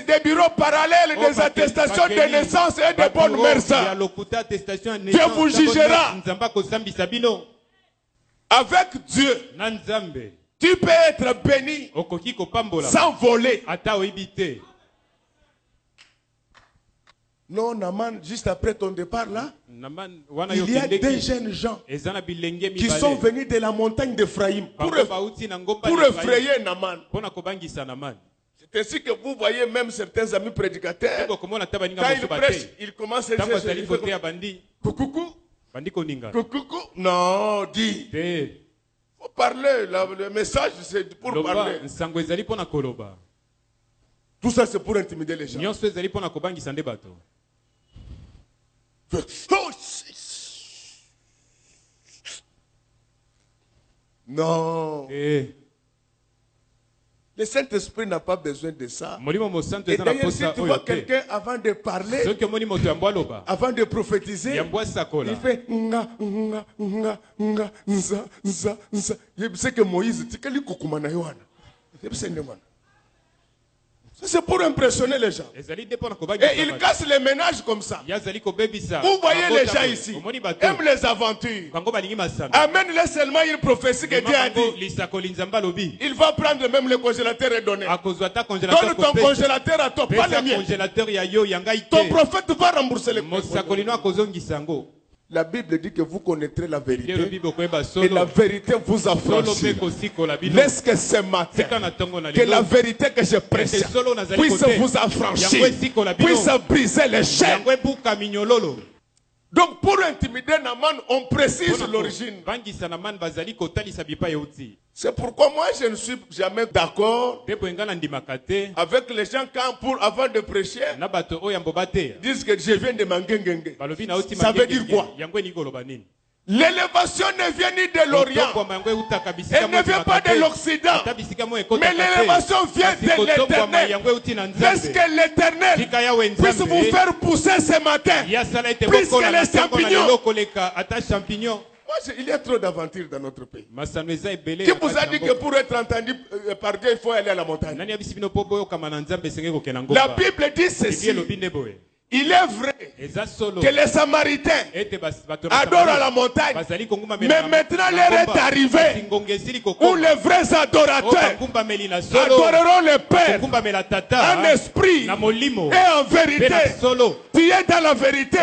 des bureaux parallèles, des attestations de naissance et de bonnes mœurs. Ya lokuta attestation ya Dieu naissance. vous jugera. Nzambe akosambisa bino. Avec Dieu, Na Nzambe. tu peux être béni Okoki kopambola. sans voler. Ata oyibi te. Non, Naaman, juste après ton départ là, Naman wana il y a des yokendeki. jeunes gens Ezana bilenge qui mibale. sont venus de la montagne d'Ephraïm Bango bauti na ngomba pour ya Efraïm. effrayer Naaman. Pona kobangisa Naman. C'est ainsi que vous voyez même certains amis prédicateurs, Eko komona ta baninga quand mosu ils bate. prêchent, ils commencent à Tango azali dire kote ya bandi. coucou, Bandi koninga. coucou. Non, dis. Te. Faut parler, le message c'est pour Loba parler. nsango ezali pona koloba. Tout ça c'est pour intimider les gens. Nyonso ezali pona kobangisa nde bato. Oh, non. Eh. Le Saint-Esprit n'a pas besoin de ça. Molimo mosanto Et eza na d'ailleurs, si posa tu oyo vois te. quelqu'un avant de parler, Soki omoni moto ya mbwa loba. avant de prophétiser, Ya mbwa sakola. il fait nga, nga, nga, nga, nza, nza, nza. Il sait que Moïse, tu quel kukuma na Yohana. C'est pour impressionner les gens. Ezali nde pona kobangisa Et il bato. casse les ménages comme ça. Yazali kobebisa. Vous voyez Mabota les gens boye. ici, Omoni bato. aiment les aventures. Bango balingi masamba. Amène-les seulement une prophétie que Dieu a Bango dit. lisakoli nzamba lobi. Il va prendre même le congélateur et donner. Akozwa ta congélateur Donne ton congélateur à toi, pas Pesa le mien. congélateur ya yo yangai Ton te. prophète va rembourser les Mosakoli no akozongisa ngo. La Bible dit que vous connaîtrez la Ye vérité. lobi bokoyeba Et la solo. vérité vous Solo affranchit. pe kosikola bino. Laisse que ce matin, Tika na tongo na que la lelo. vérité que je prêche Ete solo nazali puisse kote. vous affranchir, Yango esikola bino. puisse briser les chaînes. Yango ebuka minyololo. Donc pour intimider Naaman, on précise l'origine. Bangisa na man bazali kotalisa bipa yeuti. C'est pourquoi moi je ne suis jamais d'accord Depo engana ndimaka te. avec les gens quand avant de prêcher, Na bato oyo mboba te. disent que je viens de Mangengenge. Balobi na oti Ça veut dire quoi? Yango ni koloba nini? L'élévation ne vient ni de l'Orient, elle ne vient pas de l'Occident, mais l'élévation vient de l'Éternel. Est-ce que l'Éternel puisse vous faire pousser ce matin plus que les champignons? Moi, il y a trop d'aventures dans notre pays. Qui vous a dit que pour être entendu par Dieu, il faut aller à la montagne? La Bible dit ceci. Il est vrai que les Samaritains adorent à la montagne, mais maintenant l'heure est arrivée où les vrais adorateurs adoreront le Père en esprit et en vérité. Tu es dans la vérité.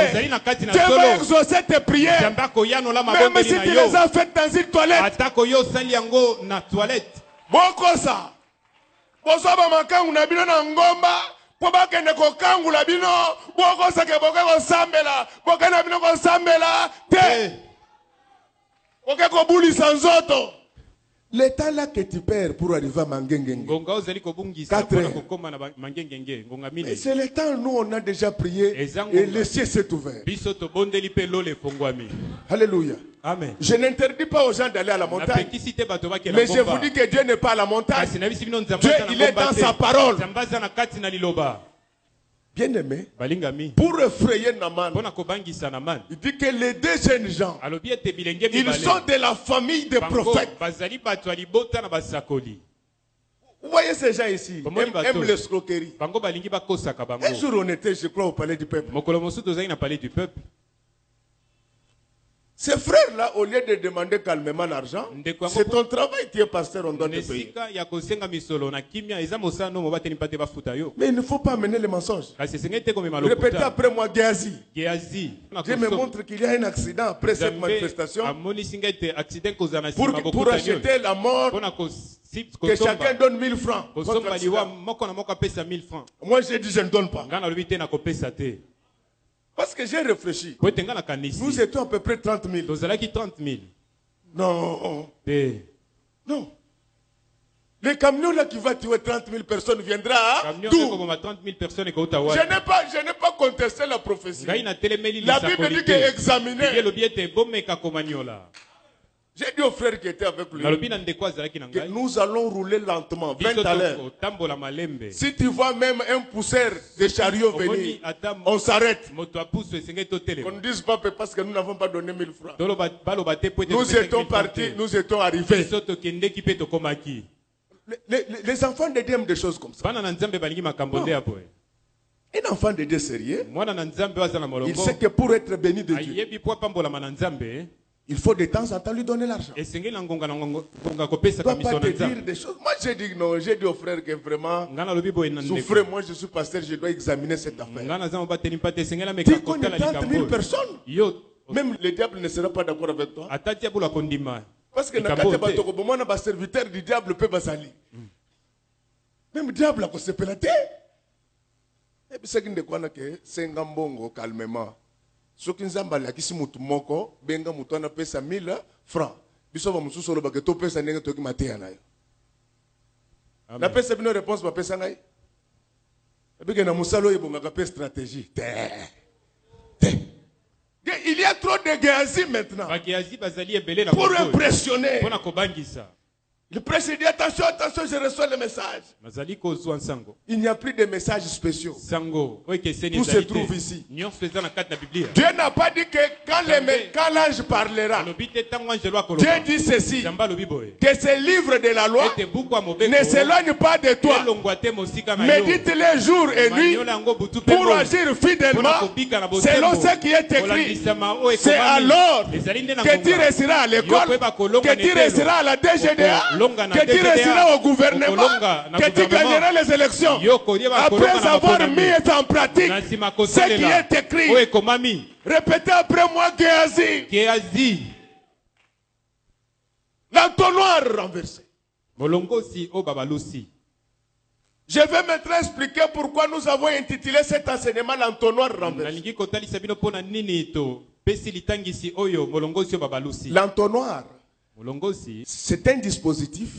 Dieu va exaucer tes prières, même si tu les as faites dans une toilette. Bokosa. Bosoba makangu na bino na ngomba. Pobakende ko kangula bino bokosa ke boke ko sambela bokana bino ko sambela te boke ko bulisa nzoto. Le temps là que tu perds pour arriver à Mangengenge. C'est le temps nous on a déjà prié et le ciel s'est ouvert. Alléluia. Amen. Je n'interdis pas aux gens d'aller à la montagne, mais je vous dis que Dieu n'est pas à la montagne. Dieu, il est dans sa parole. Bien aimé, pour effrayer Naman, il dit que les deux jeunes gens, ils sont de la famille des prophètes. Vous voyez ces gens ici, aiment l'escroquerie. Un jour on était, je crois, au palais du peuple. Ces frères-là, au lieu de demander calmement l'argent, c'est ton travail, tu es pasteur, on doit te payer. Mais il ne faut pas amener les mensonges. Répétez après moi, Géasi. Dieu me montre qu'il y a un accident après cette manifestation. Pour acheter la mort, que chacun donne 1000 francs. Moi j'ai dit je ne donne pas. Parce que j'ai réfléchi. Nous étions à peu près 30 000. Non. Non. Le camion là qui va tuer 30 000 personnes viendra d'où? Je n'ai pas contesté la prophétie. La Bible dit qu'examiner. J'ai dit aux frères qui étaient avec lui que nous allons rouler lentement, 20 à l'heure. Si tu vois même un pousseur de chariot venir, on s'arrête. On ne dise pas parce que nous n'avons pas donné 1000 francs. Nous étions partis, nous étions arrivés. Les enfants de Dieu aiment des choses comme ça. Non. Un enfant de Dieu sérieux, il sait que pour être béni de Dieu, il faut de temps en temps lui donner l'argent. Il ne doit pas te dire des choses. Moi j'ai dit non, j'ai dit aux frères que vraiment, souffrez, moi je suis pasteur, je dois examiner cette affaire. Tu connais 30 000 personnes. Même le diable ne sera pas d'accord avec toi. Parce que le serviteur du diable peut basali. Même le diable a se pélaté. Et puis c'est que c'est un gambongo calmement. Ce qui nous a dit que si nous avons benga mutana pesa 1000 francs. Biso va mususu lo baketo pesa ndenge toki matea nayo. Na pesa bino réponse ba pesa ngai. Et puis que na musalo yebonga ka pesa stratégie. Il y a trop de Géasi maintenant. Pour impressionner. Le président dit attention, attention, je reçois le message. Il n'y a plus de messages spéciaux. Tout se trouve ici. Dieu n'a pas dit que quand l'ange parlera, Dieu dit ceci, que ce livre de la loi ne s'éloigne pas de toi. Médite-les jour et nuit pour agir fidèlement selon ce qui est écrit. C'est alors que tu resteras à l'école, que tu resteras à la DGDA, que tu resteras au gouvernement, que tu gagneras les élections après avoir mis en pratique ce qui est écrit. Répétez après moi, Géasi. L'entonnoir renversé. Je vais maintenant expliquer pourquoi nous avons intitulé cet enseignement l'entonnoir renversé. L'entonnoir, c'est un dispositif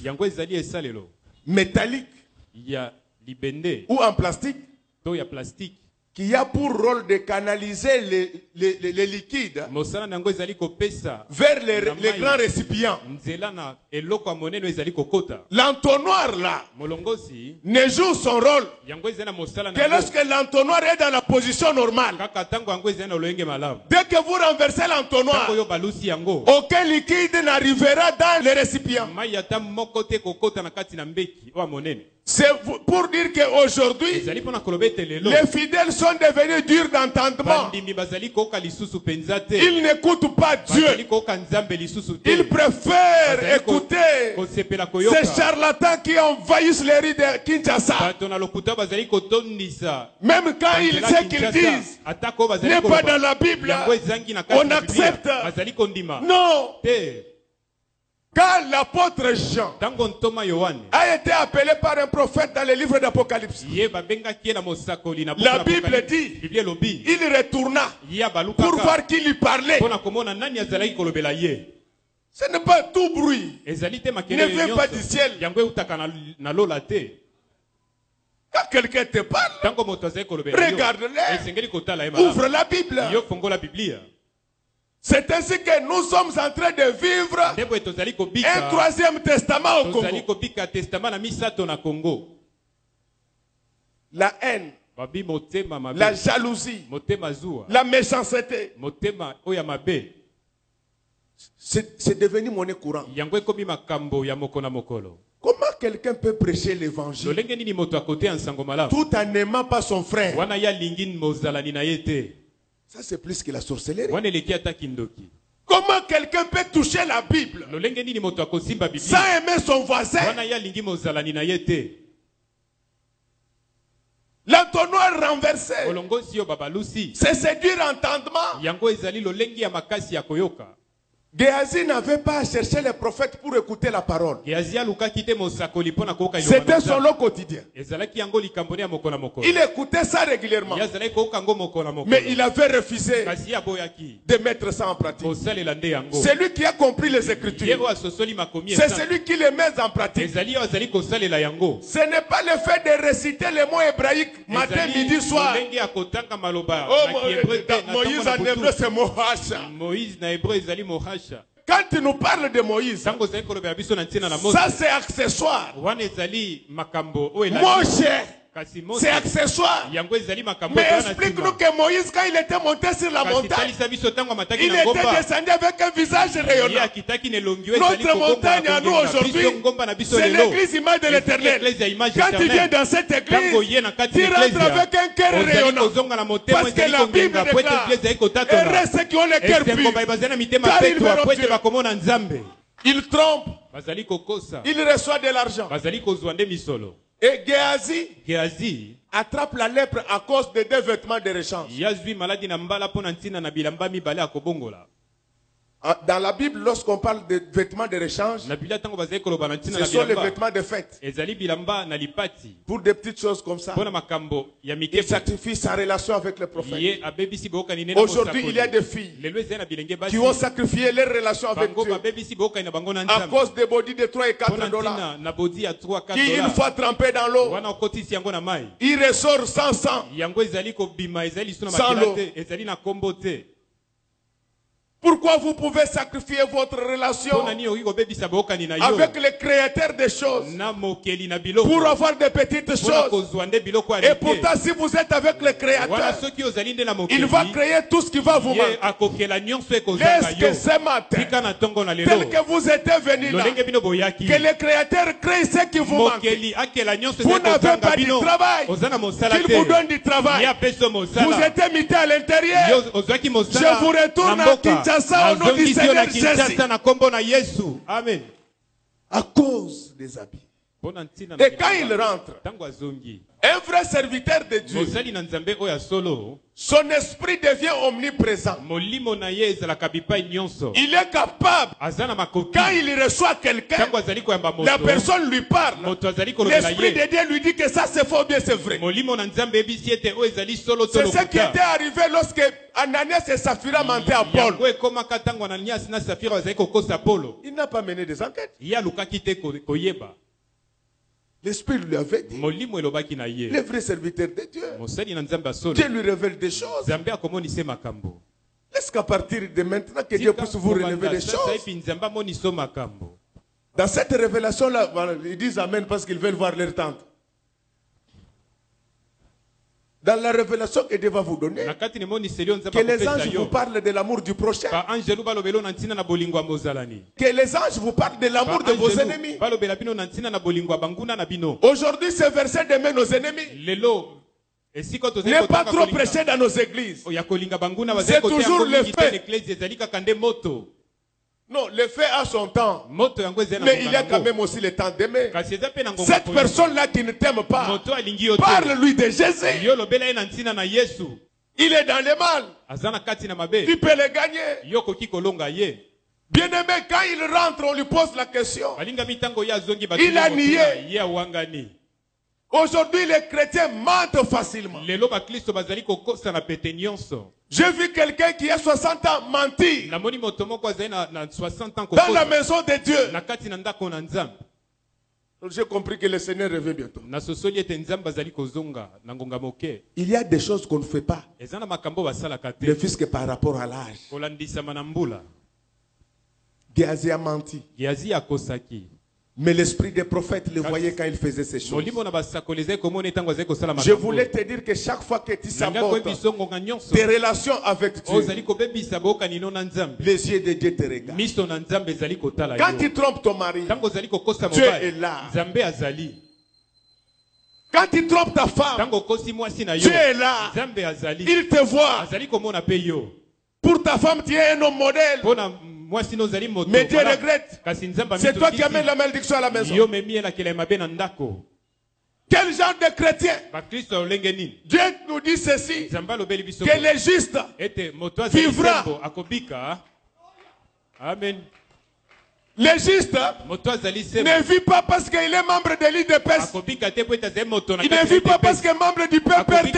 métallique ou en plastique qui a pour rôle de canaliser les liquides vers les grands récipients. L'entonnoir là ne joue son rôle que lorsque l'entonnoir est dans la position normale. Dès que vous renversez l'entonnoir, aucun liquide n'arrivera dans les récipients. C'est pour dire qu'aujourd'hui, les fidèles sont devenus durs d'entendement. Ils n'écoutent pas Dieu. Ils préfèrent écouter ces charlatans qui envahissent les rues de Kinshasa. Même quand ils savent qu'ils disent n'est pas dans la Bible, on accepte. Non. Quand l'apôtre Jean a été appelé par un prophète dans le livre d'Apocalypse, la Bible dit, il retourna pour voir qui lui parlait. Ce n'est pas tout bruit. Ne vient pas du ciel. Quand quelqu'un te parle, regarde-le, ouvre la Bible. C'est ainsi que nous sommes en train de vivre un troisième testament au Congo. La haine, la jalousie, la méchanceté, c'est devenu monnaie courante. Comment quelqu'un peut prêcher l'évangile tout en n'aimant pas son frère? Ça, c'est plus que la sorcellerie. Comment quelqu'un peut toucher la Bible sans aimer son voisin? L'entonnoir renversé, c'est séduire l'entendement. Géasi n'avait pas à chercher les prophètes pour écouter la parole. C'était son lot quotidien. Il écoutait ça régulièrement. Mais il avait refusé de mettre ça en pratique. C'est lui qui a compris les Écritures. C'est celui qui les met en pratique. Ce n'est pas le fait de réciter les mots hébraïques matin, midi, soir. Oh, Moïse en hébreu c'est Mohash. Quand tu nous parles de Moïse, ça c'est accessoire. Moshe, c'est accessoire. Mais explique-nous que Moïse, quand il était monté sur la montagne, il était descendu avec un visage rayonnant. Notre montagne à nous aujourd'hui, c'est l'église image de l'Éternel. Quand tu viens dans cette église, tu rentres avec un cœur rayonnant. Parce que la Bible déclare, heureux ceux qui ont le cœur pur, car ils verront Dieu. Il trompe, il reçoit de l'argent. Et Géasi attrape la lèpre à cause de 2 vêtements de rechange. Dans la Bible, lorsqu'on parle de vêtements de rechange, ce sont les vêtements de fête. Pour des petites choses comme ça, il sacrifie sa relation avec le prophète. Aujourd'hui, il y a des filles qui ont sacrifié leur relation avec Dieu à cause des body de 3 et 4 dollars qui, une fois trempés dans l'eau, il ressort sans sang, sans l'eau. Pourquoi vous pouvez sacrifier votre relation avec le créateur des choses pour avoir des petites choses? Et pourtant, si vous êtes avec le créateur, il va créer tout ce qui va vous manquer. Est-ce que ce matin, tel que vous êtes venus là, que le créateur crée ce qui vous manque? Vous n'avez pas du travail, qu'il vous donne du travail. Vous êtes mis à l'intérieur. Je vous retourne à Kinshasa. Au nom du Seigneur Jésus. Amen. À cause des habits. Et quand il rentre, un vrai serviteur de Dieu, son esprit devient omniprésent. Il est capable, quand il reçoit quelqu'un, la personne lui parle, l'esprit de Dieu lui dit que ça c'est faux, bien c'est vrai. C'est ce qui était arrivé lorsque Ananias et Saphira mentaient à Paul. Il n'a pas mené des enquêtes. L'Esprit lui avait dit. Les vrais serviteurs de Dieu. Dieu lui révèle des choses. Est-ce qu'à partir de maintenant que Dieu puisse vous révéler des choses? Dans cette révélation-là, ils disent Amen parce qu'ils veulent voir leur tante. Dans la révélation que Dieu va vous donner, que les anges vous parlent de l'amour du prochain, que les anges vous parlent de l'amour de vos ennemis. Aujourd'hui, ce verset demande nos ennemis. N'est pas trop prêché dans nos églises. C'est toujours le fait. Non, le fait a son temps. Mais il y a quand même aussi le temps d'aimer. Cette personne-là qui ne t'aime pas, parle-lui de Jésus. Il est dans le mal. Tu peux le gagner. Bien-aimé, quand il rentre, on lui pose la question. Il a nié. Aujourd'hui, les chrétiens mentent facilement. J'ai vu quelqu'un qui a 60 ans mentir dans la maison de Dieu. J'ai compris que le Seigneur revient bientôt. Il y a des choses qu'on ne fait pas, ne fût-ce que par rapport à l'âge. Géasi a menti. Mais l'esprit des prophètes le voyait quand il faisait ces choses. Je voulais te dire que chaque fois que tu sabotes tes relations avec Dieu, les yeux de Dieu te regardent. Quand tu trompes ton mari, Dieu est là. Quand tu trompes ta femme, Dieu est là. Il te voit. Pour ta femme, tu es un homme modèle. Mais Dieu regrette. C'est toi qui amènes la malédiction à la maison. Quel genre de chrétien? Dieu nous dit ceci, que le juste vivra. Amen. Le juste ne vit pas parce qu'il est membre de l'IDPS. Il ne vit pas parce qu'il est membre du PPRD.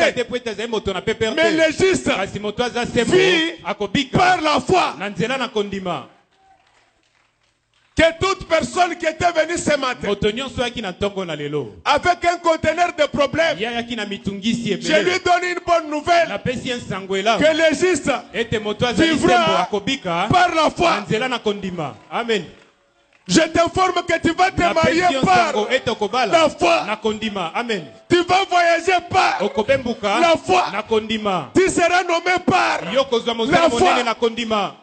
Mais le juste vit par la foi. Que toute personne qui était venue ce matin avec un conteneur de problèmes, je lui donne une bonne nouvelle, que le juste vivra par la foi. Amen. Je t'informe que tu vas te marier par la foi. Amen. Tu vas voyager par la foi. Tu seras nommé par la foi.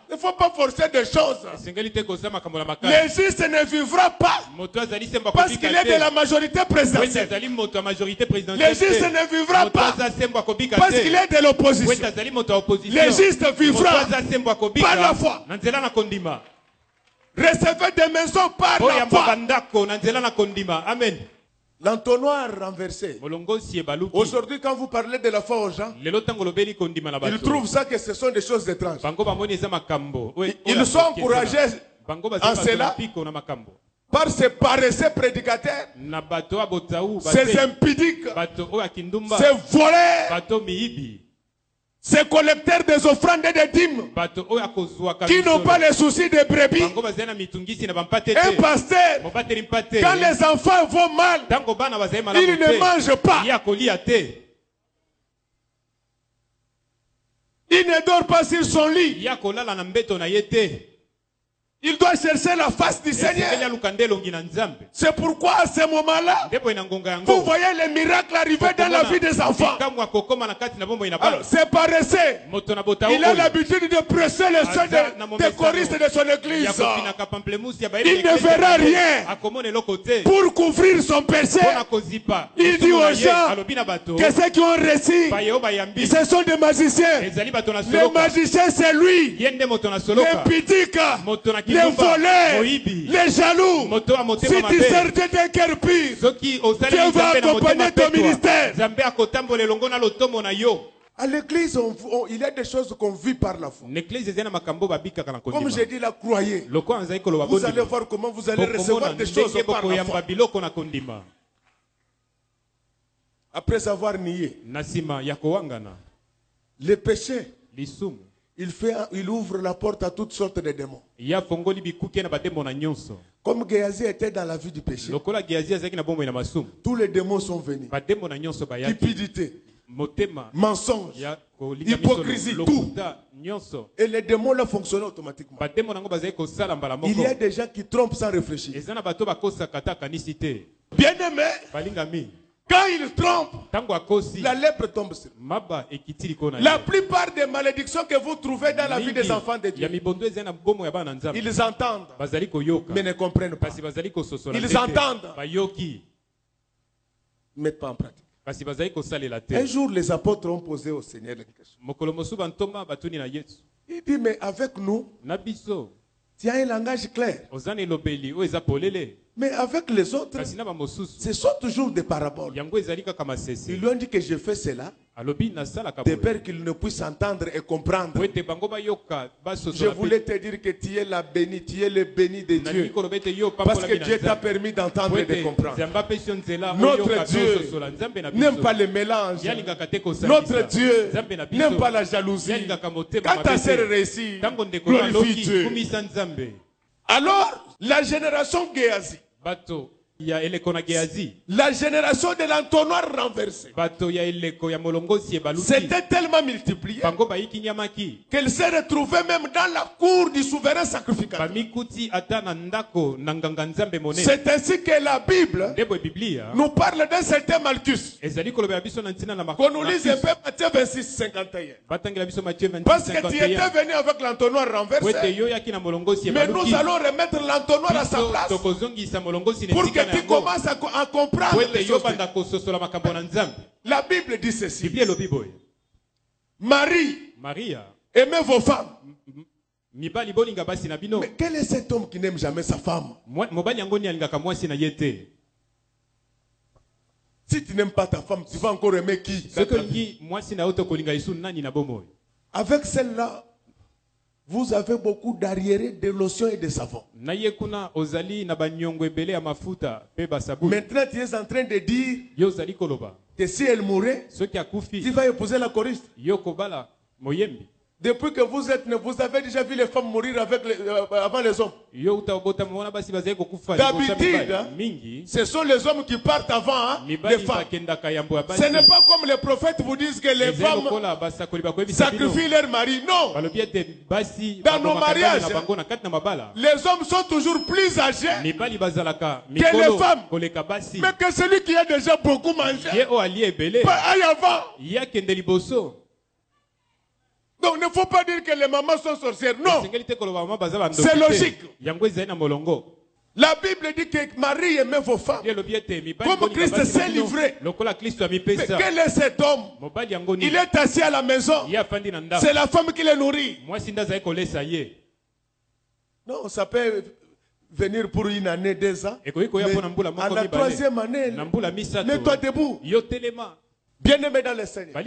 Il ne faut pas forcer des choses. Le juste ne vivra pas parce qu'il est de la majorité présidentielle. Le juste ne vivra pas parce qu'il est de l'opposition. Le juste vivra par la foi. Recevez des maisons par la foi. Amen. L'entonnoir renversé. Aujourd'hui, quand vous parlez de la foi aux gens, ils trouvent ça que ce sont des choses étranges. Ils sont encouragés en cela par ces paresseux prédicateurs, ces impudiques, ces voleurs, ces collecteurs des offrandes et des dîmes, qui n'ont pas le souci des brebis. Un pasteur, quand les enfants vont mal, il ne mange pas. Il ne dort pas sur son lit. Il doit chercher la face du Seigneur. C'est pourquoi à ce moment-là, vous voyez les miracles arriver dans la vie des enfants. Alors, c'est paresseux. Il a l'habitude de presser les soins des choristes de son église. Il ne verra rien pour couvrir son péché. Il dit aux gens que ceux qui ont réussi, ce sont des magiciens. Les magiciens, c'est lui. L'impudique, les voleurs, les jaloux. Si tu sers d'un cœur pur, Dieu va accompagner ton ministère. À l'église, il y a des choses qu'on vit par la foi. Comme j'ai dit, la croyez. Vous allez voir comment vous allez recevoir des choses par la foi. Après avoir nié, le péché, il ouvre la porte à toutes sortes de démons. Comme Géasi était dans la vie du péché, tous les démons sont venus. Cupidité, mensonge, hypocrisie, tout. Et les démons là fonctionnent automatiquement. Il y a des gens qui trompent sans réfléchir. Bien aimé, quand il trompe, la lèpre tombe sur lui. La plupart des malédictions que vous trouvez dans la vie des enfants de Dieu, ils entendent, mais ne comprennent pas. Ils entendent, mais mettent pas en pratique. Un jour, les apôtres ont posé au Seigneur la question. Il dit, mais avec nous, tu as un langage clair. Mais avec les autres, ce sont toujours des paraboles. Ils lui ont dit que je fais cela de peur qu'ils ne puissent entendre et comprendre. Je voulais te dire que tu es la bénie, tu es le béni de Dieu. Parce que Dieu t'a permis d'entendre et de comprendre. Notre Dieu n'aime pas le mélange. Notre Dieu n'aime pas la jalousie. Quand ta sœur réussit, glorifie Dieu. Alors, la génération Géasi, la génération de l'entonnoir renversé, c'était tellement multiplié qu'elle s'est retrouvée même dans la cour du souverain sacrificateur. C'est ainsi que la Bible nous parle d'un certain Malchus. Qu'on nous lise un peu Matthieu 26, 51. Parce que tu étais venu avec l'entonnoir renversé, mais nous allons remettre l'entonnoir à sa place pour que tu commences à comprendre les choses. La Bible dit ceci. Marie, aimez vos femmes. Mais quel est cet homme qui n'aime jamais sa femme? Si tu n'aimes pas ta femme, tu vas encore aimer qui? Avec celle-là, vous avez beaucoup d'arriérés, de lotions et de savons. Maintenant, tu es en train de dire que si elle mourait, tu vas épouser la choriste. Depuis que vous êtes né, vous avez déjà vu les femmes mourir avant les hommes. D'habitude, ce sont les hommes qui partent avant les femmes. Ce n'est pas comme les prophètes vous disent que les femmes sacrifient leur mari. Non. Dans nos mariages, les hommes sont toujours plus âgés que les femmes. Mais que celui qui a déjà beaucoup mangé aille avant. Donc il ne faut pas dire que les mamans sont sorcières. Non. C'est logique. La Bible dit que Marie aimait vos femmes. Comme Christ s'est livré. Mais quel est cet homme? Il est assis à la maison. C'est la femme qui le nourrit. Non, ça peut venir pour une année, 2 ans. Mais à la 3e année, mets-toi debout. Bien aimé dans le Seigneur.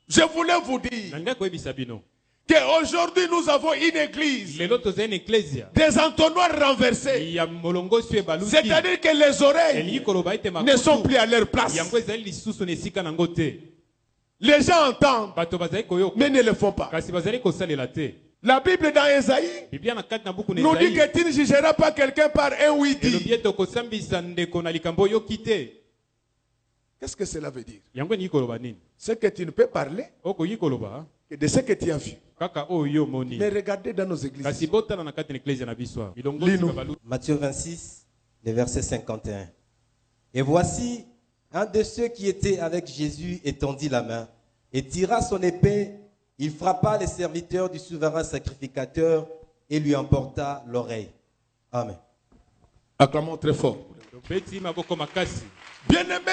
Je voulais vous dire qu'aujourd'hui nous avons une église, des entonnoirs renversés. C'est-à-dire que les oreilles ne sont plus à leur place. Les gens entendent, mais ne le font pas. La Bible dans Esaïe nous dit que tu ne jugeras pas quelqu'un par un oui-dit. Qu'est-ce que cela veut dire? C'est que tu ne peux parler que de ce que tu as vu. Mais regardez dans nos églises. Matthieu 26, le verset 51. Et voici, un de ceux qui étaient avec Jésus étendit la main et tira son épée. Il frappa les serviteurs du souverain sacrificateur et lui emporta l'oreille. Amen. Acclamons très fort. Bien-aimé,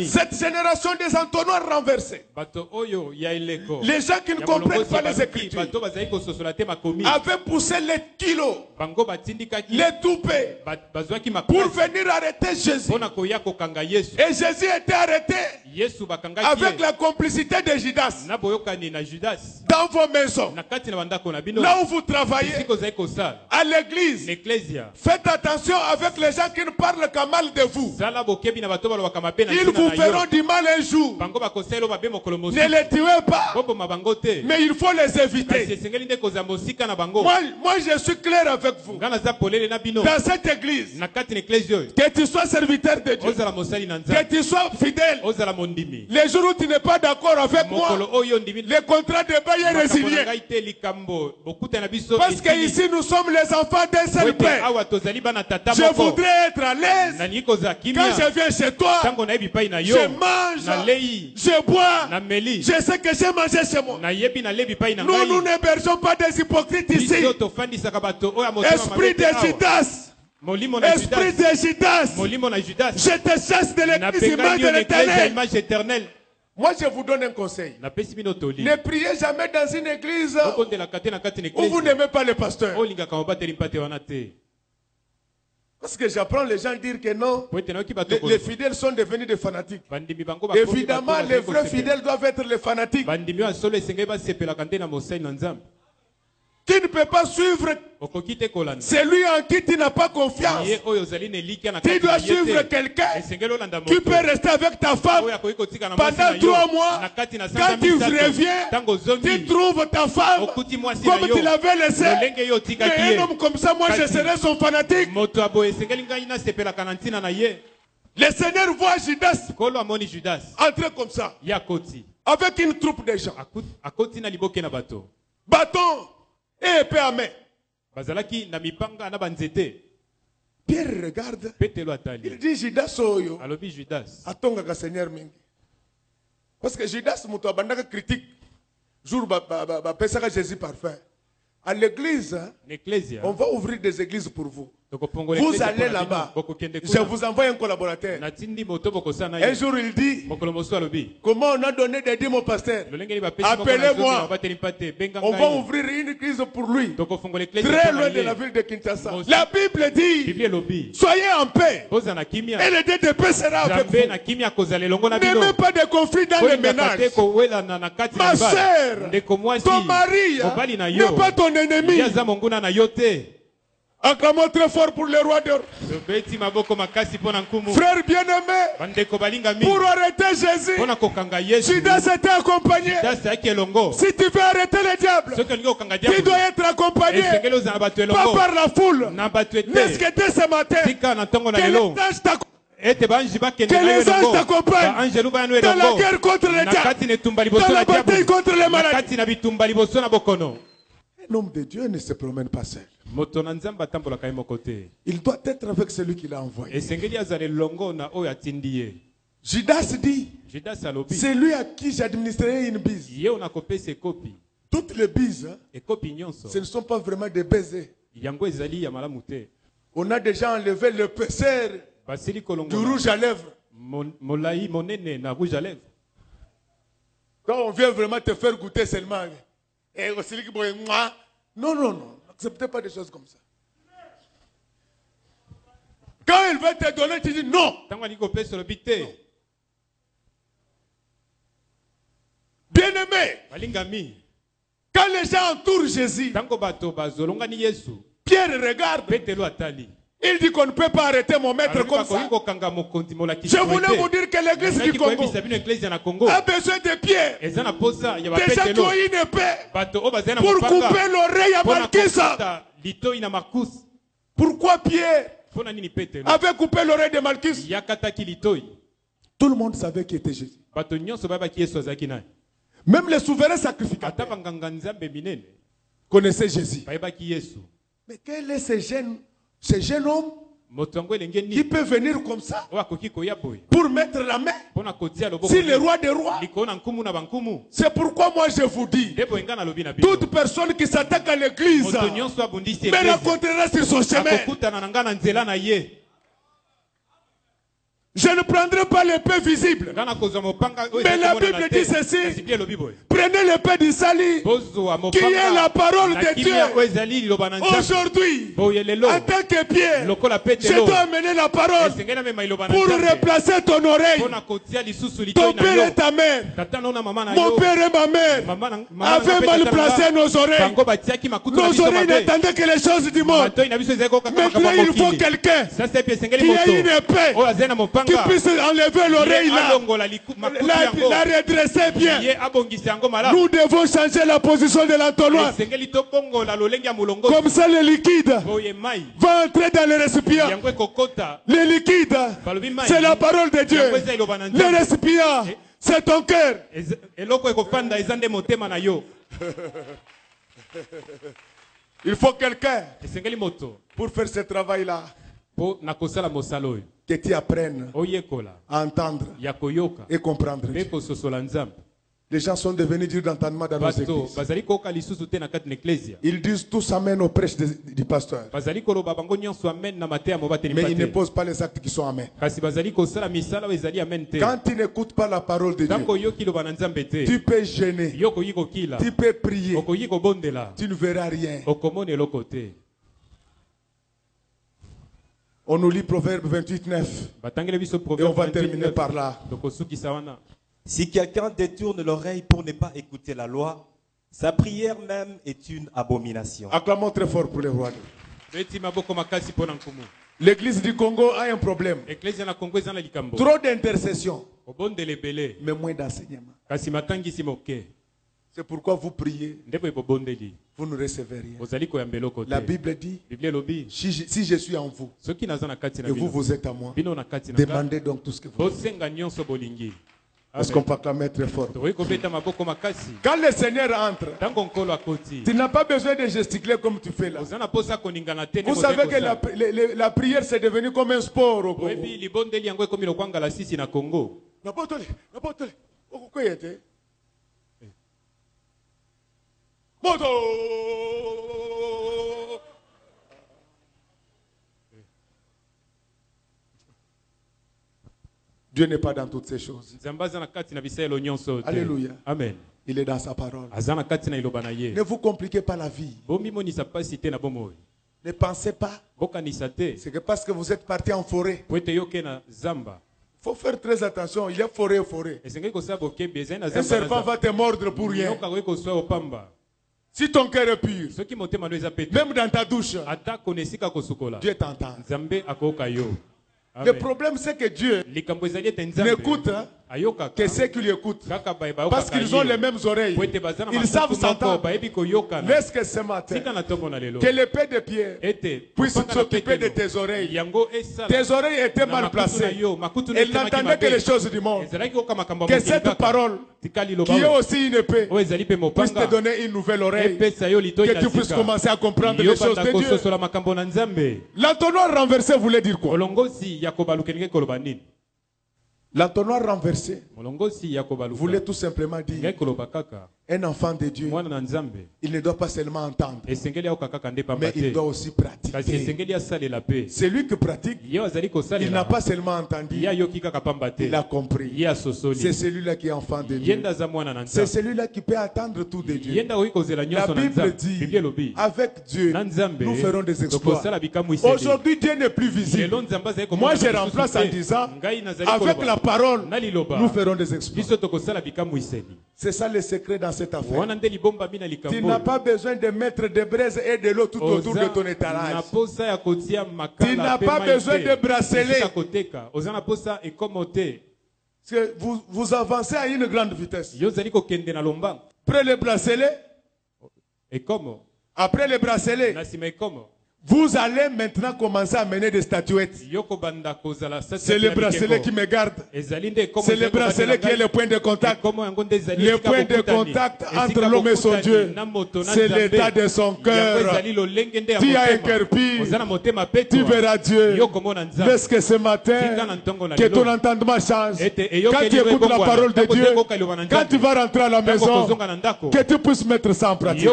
cette génération des entonnoirs renversés, les gens qui ne comprennent pas les Écritures, avaient poussé les kilos, les toupets, pour venir arrêter Jésus. Et Jésus était arrêté avec la complicité de Judas, dans vos maisons, là où vous travaillez, à l'église, faites attention avec les gens qui ne parlent qu'à mal de vous. Ils vous feront du mal un jour. Ne les tuez pas, mais il faut les éviter. Moi je suis clair avec vous. Dans cette église, que tu sois serviteur de Dieu, que tu sois fidèle, les jours où tu n'es pas d'accord avec moi, les contrats de bail est résilié. Parce qu'ici nous sommes les enfants d'un seul père. Je voudrais être à l'aise quand je viens chez toi. Je mange, je bois, je sais que j'ai mangé chez moi. Nous n'hébergeons pas des hypocrites ici. Esprit de Judas, esprit de Judas, je te chasse de l'église, image de l'éternel. Moi je vous donne un conseil. Ne priez jamais dans une église où vous n'aimez pas le pasteur. Parce que j'apprends les gens dire que non, les fidèles sont devenus des fanatiques. Évidemment, les vrais fidèles doivent être les fanatiques. Qui ne peut pas suivre celui en qui tu n'as pas confiance. Tu dois suivre quelqu'un qui peut rester avec ta femme pendant 3 mois. Quand tu reviens, tu trouves ta femme comme tu l'avais laissé. Mais un homme comme ça, moi je serais son fanatique. Le Seigneur voit Judas entrer comme ça avec une troupe de gens, bâton et épée à main. Pierre regarde. Il dit Judas Oyo. Attends Seigneur mingi. Parce que Judas muto abandaka critique. Jour pesaka Jésus parfait. À l'église, on va ouvrir des églises pour vous. Vous allez là-bas. Je vous envoie un collaborateur. Un jour il dit, comment on a donné des dîmes au pasteur? Appelez-moi. On va ouvrir une église pour lui. Très loin de la ville de Kinshasa. La Bible dit, soyez en paix. Et le Dieu de paix sera avec vous. N'aimez pas de conflits dans les ménages. Ma soeur, ton mari n'est pas ton ennemi. Acclamons très fort pour le roi d'or. Frère bien-aimé, pour arrêter Jésus, Judas était accompagné. Si tu veux arrêter le diable, tu dois être accompagné, pas par la foule. Laisse que dès ce matin, que les anges t'accompagnent dans la guerre contre le diable, dans la bataille contre les maladies. Un homme de Dieu ne se promène pas seul. Il doit être avec celui qui l'a envoyé. Judas dit, c'est lui à qui j'administrerai une bise. Toutes les bises, ce ne sont pas vraiment des baisers. On a déjà enlevé le péceur du rouge à lèvres. Quand on vient vraiment te faire goûter seulement. Non, n'acceptez pas des choses comme ça. Quand il va te donner, tu dis non. Bien-aimé, quand les gens entourent Jésus, Pierre regarde. Il dit qu'on ne peut pas arrêter mon maître comme ça. Je voulais vous dire que l'église du Congo a besoin de Pierre. Des gens qui ont une épée pour couper l'oreille à Malchus. Pourquoi Pierre avait coupé l'oreille de Malchus? Tout le monde savait qui était Jésus. Même les souverains sacrificateurs connaissaient Jésus. Mais quel est ce jeune homme qui peut venir comme ça pour mettre la main sur le roi des rois? C'est pourquoi moi je vous dis, toute personne qui s'attaque à l'église me rencontrera sur son chemin. Je ne prendrai pas l'épée visible. Mais la Bible dit ceci. Prenez l'épée du salut, qui est la parole de Dieu. Aujourd'hui, en tant que Pierre, je dois amener la parole pour replacer ton oreille. Ton père et ta mère, mon père et ma mère, avaient mal placé nos oreilles. Nos oreilles n'entendaient que les choses du monde. Maintenant, il faut quelqu'un qui ait une épée, qui puisse enlever l'oreille là, la redresser bien. Nous devons changer la position de l'entonnoir. Comme ça, le liquide va entrer dans le récipient. Le liquide, c'est la parole de Dieu. Le récipient, c'est ton cœur. Il faut quelqu'un pour faire ce travail-là. Que tu apprennes à entendre et comprendre. Les gens sont devenus durs d'entendement dans nos églises. Ils disent tous amen au prêche du pasteur. Mais ils ne posent pas les actes qui sont amen. Quand tu n'écoutes pas la parole de Dieu, tu peux gêner, tu peux prier, tu ne verras rien. On nous lit Proverbe 28:9 et on va terminer par là. Si quelqu'un détourne l'oreille pour ne pas écouter la loi, sa prière même est une abomination. Acclamons très fort pour les rois. L'église du Congo a un problème. Trop d'intercession, mais moins d'enseignement. C'est pourquoi vous priez, vous ne recevez rien. La Bible dit, si je suis en vous, et vous êtes à moi, demandez donc tout ce que vous voulez. Est-ce qu'on peut acclamer très fort? Quand le Seigneur entre, tu n'as pas besoin de gesticuler comme tu fais là. Vous savez que la prière c'est devenu comme un sport au Congo. Dieu n'est pas dans toutes ces choses. Alléluia. Amen. Il est dans sa parole. Ne vous compliquez pas la vie. Ne pensez pas. C'est que parce que vous êtes parti en forêt. Il faut faire très attention. Il y a forêt et forêt. Un serpent va te mordre pour rien. Si ton cœur est pur, même dans ta douche, Dieu t'entend. Le problème, c'est que Dieu n'écoute que ceux qui lui écoutent. Parce qu'ils ont les mêmes oreilles. Ils savent s'entendre. Laisse que ce matin, que l'épée de Pierre puisse s'occuper de tes oreilles. Tes oreilles étaient mal placées. Elles n'entendaient que les choses du monde. Que cette parole, qui est aussi une épée, puisse te donner une nouvelle oreille. Que tu puisses commencer à comprendre les choses de Dieu. L'entonnoir renversé voulait dire quoi? L'entonnoir renversé voulait tout simplement dire un enfant de Dieu, il ne doit pas seulement entendre, mais il doit aussi pratiquer. C'est lui qui pratique, il n'a pas seulement entendu, il a compris. C'est celui-là qui est enfant de Dieu. C'est celui-là qui peut attendre tout de Dieu. La Bible dit, avec Dieu, nous ferons des exploits. Aujourd'hui, Dieu n'est plus visible. Moi, je remplace en disant, avec la parole, nous ferons des exploits. C'est ça le secret dans cette affaire. Tu n'as pas besoin de mettre des braises et de l'eau tout autour de ton étalage. Tu n'as pas besoin de bracelet. Vous avancez à une grande vitesse. Après le bracelet, après le bracelet, vous allez maintenant commencer à mener des statuettes. C'est le bracelet qui me garde. C'est le bracelet qui est le point de contact. Le point de contact entre l'homme et son Dieu, c'est l'état de son cœur. Tu as un cœur pur, tu verras Dieu. Laisse que ce matin, que ton entendement change. Quand tu écoutes la parole de Dieu, quand tu vas rentrer à la maison, que tu puisses mettre ça en pratique.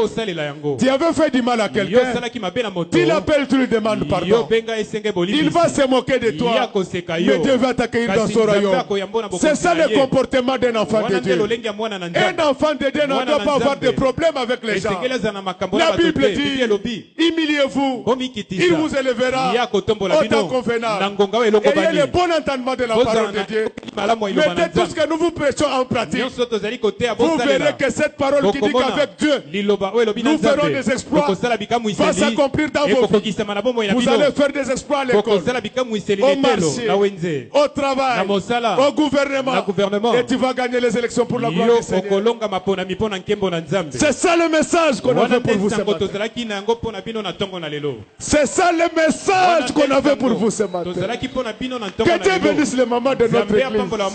Tu avais fait du mal à quelqu'un, tu l'appelles, tu lui demandes pardon. Il va se moquer de toi. Mais Dieu va t'accueillir dans son royaume. C'est ça le comportement d'un enfant de Dieu. Un enfant de Dieu ne doit pas avoir de problème avec les gens. La Bible dit, humiliez-vous, il vous élèvera au temps convenable. Ayez le bon entendement de la parole de Dieu. Mettez tout ce que nous vous prêchons en pratique. Vous verrez que cette parole qui dit qu'avec Dieu, nous ferons des exploits, va s'accomplir dans vos vies. Vous allez faire des exploits à l'école, au marché, au travail, au gouvernement, et tu vas gagner les élections pour la gloire du Seigneur. C'est ça le message qu'on avait pour vous ce matin. C'est ça le message qu'on avait pour vous ce matin. Que Dieu bénisse les mamans de notre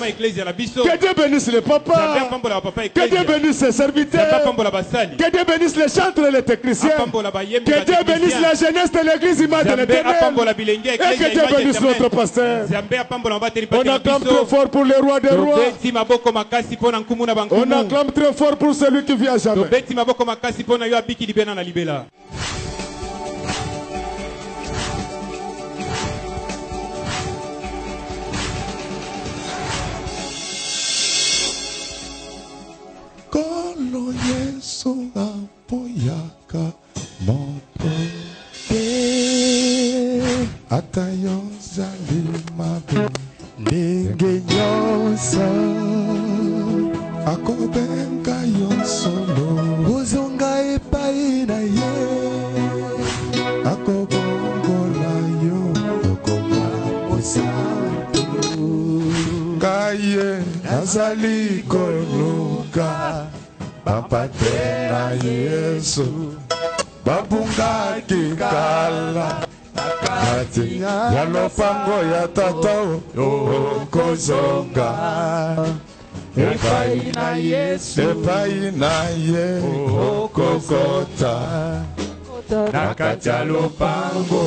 église. Que Dieu bénisse les papas. Que Dieu bénisse les serviteurs. Que Dieu bénisse les chantres et les techniciens. Que Dieu bénisse la jeunesse de l'église Image de l'Éternel. Et que Dieu bénisse notre pasteur. On acclame très fort pour le roi des rois. On acclame très fort pour celui qui vient jamais. Kolo Yesu apoyaka moto te atayo zali mabe ndenge nyonso akobenga yo solo ozonga epai na ye akobongola yo okoma osantu kaye nazali koluka papa te na Yesu babunga kikala kati ya lopango ya tata okozonga epai na Yesu epai na ye okokota na kati ya lopango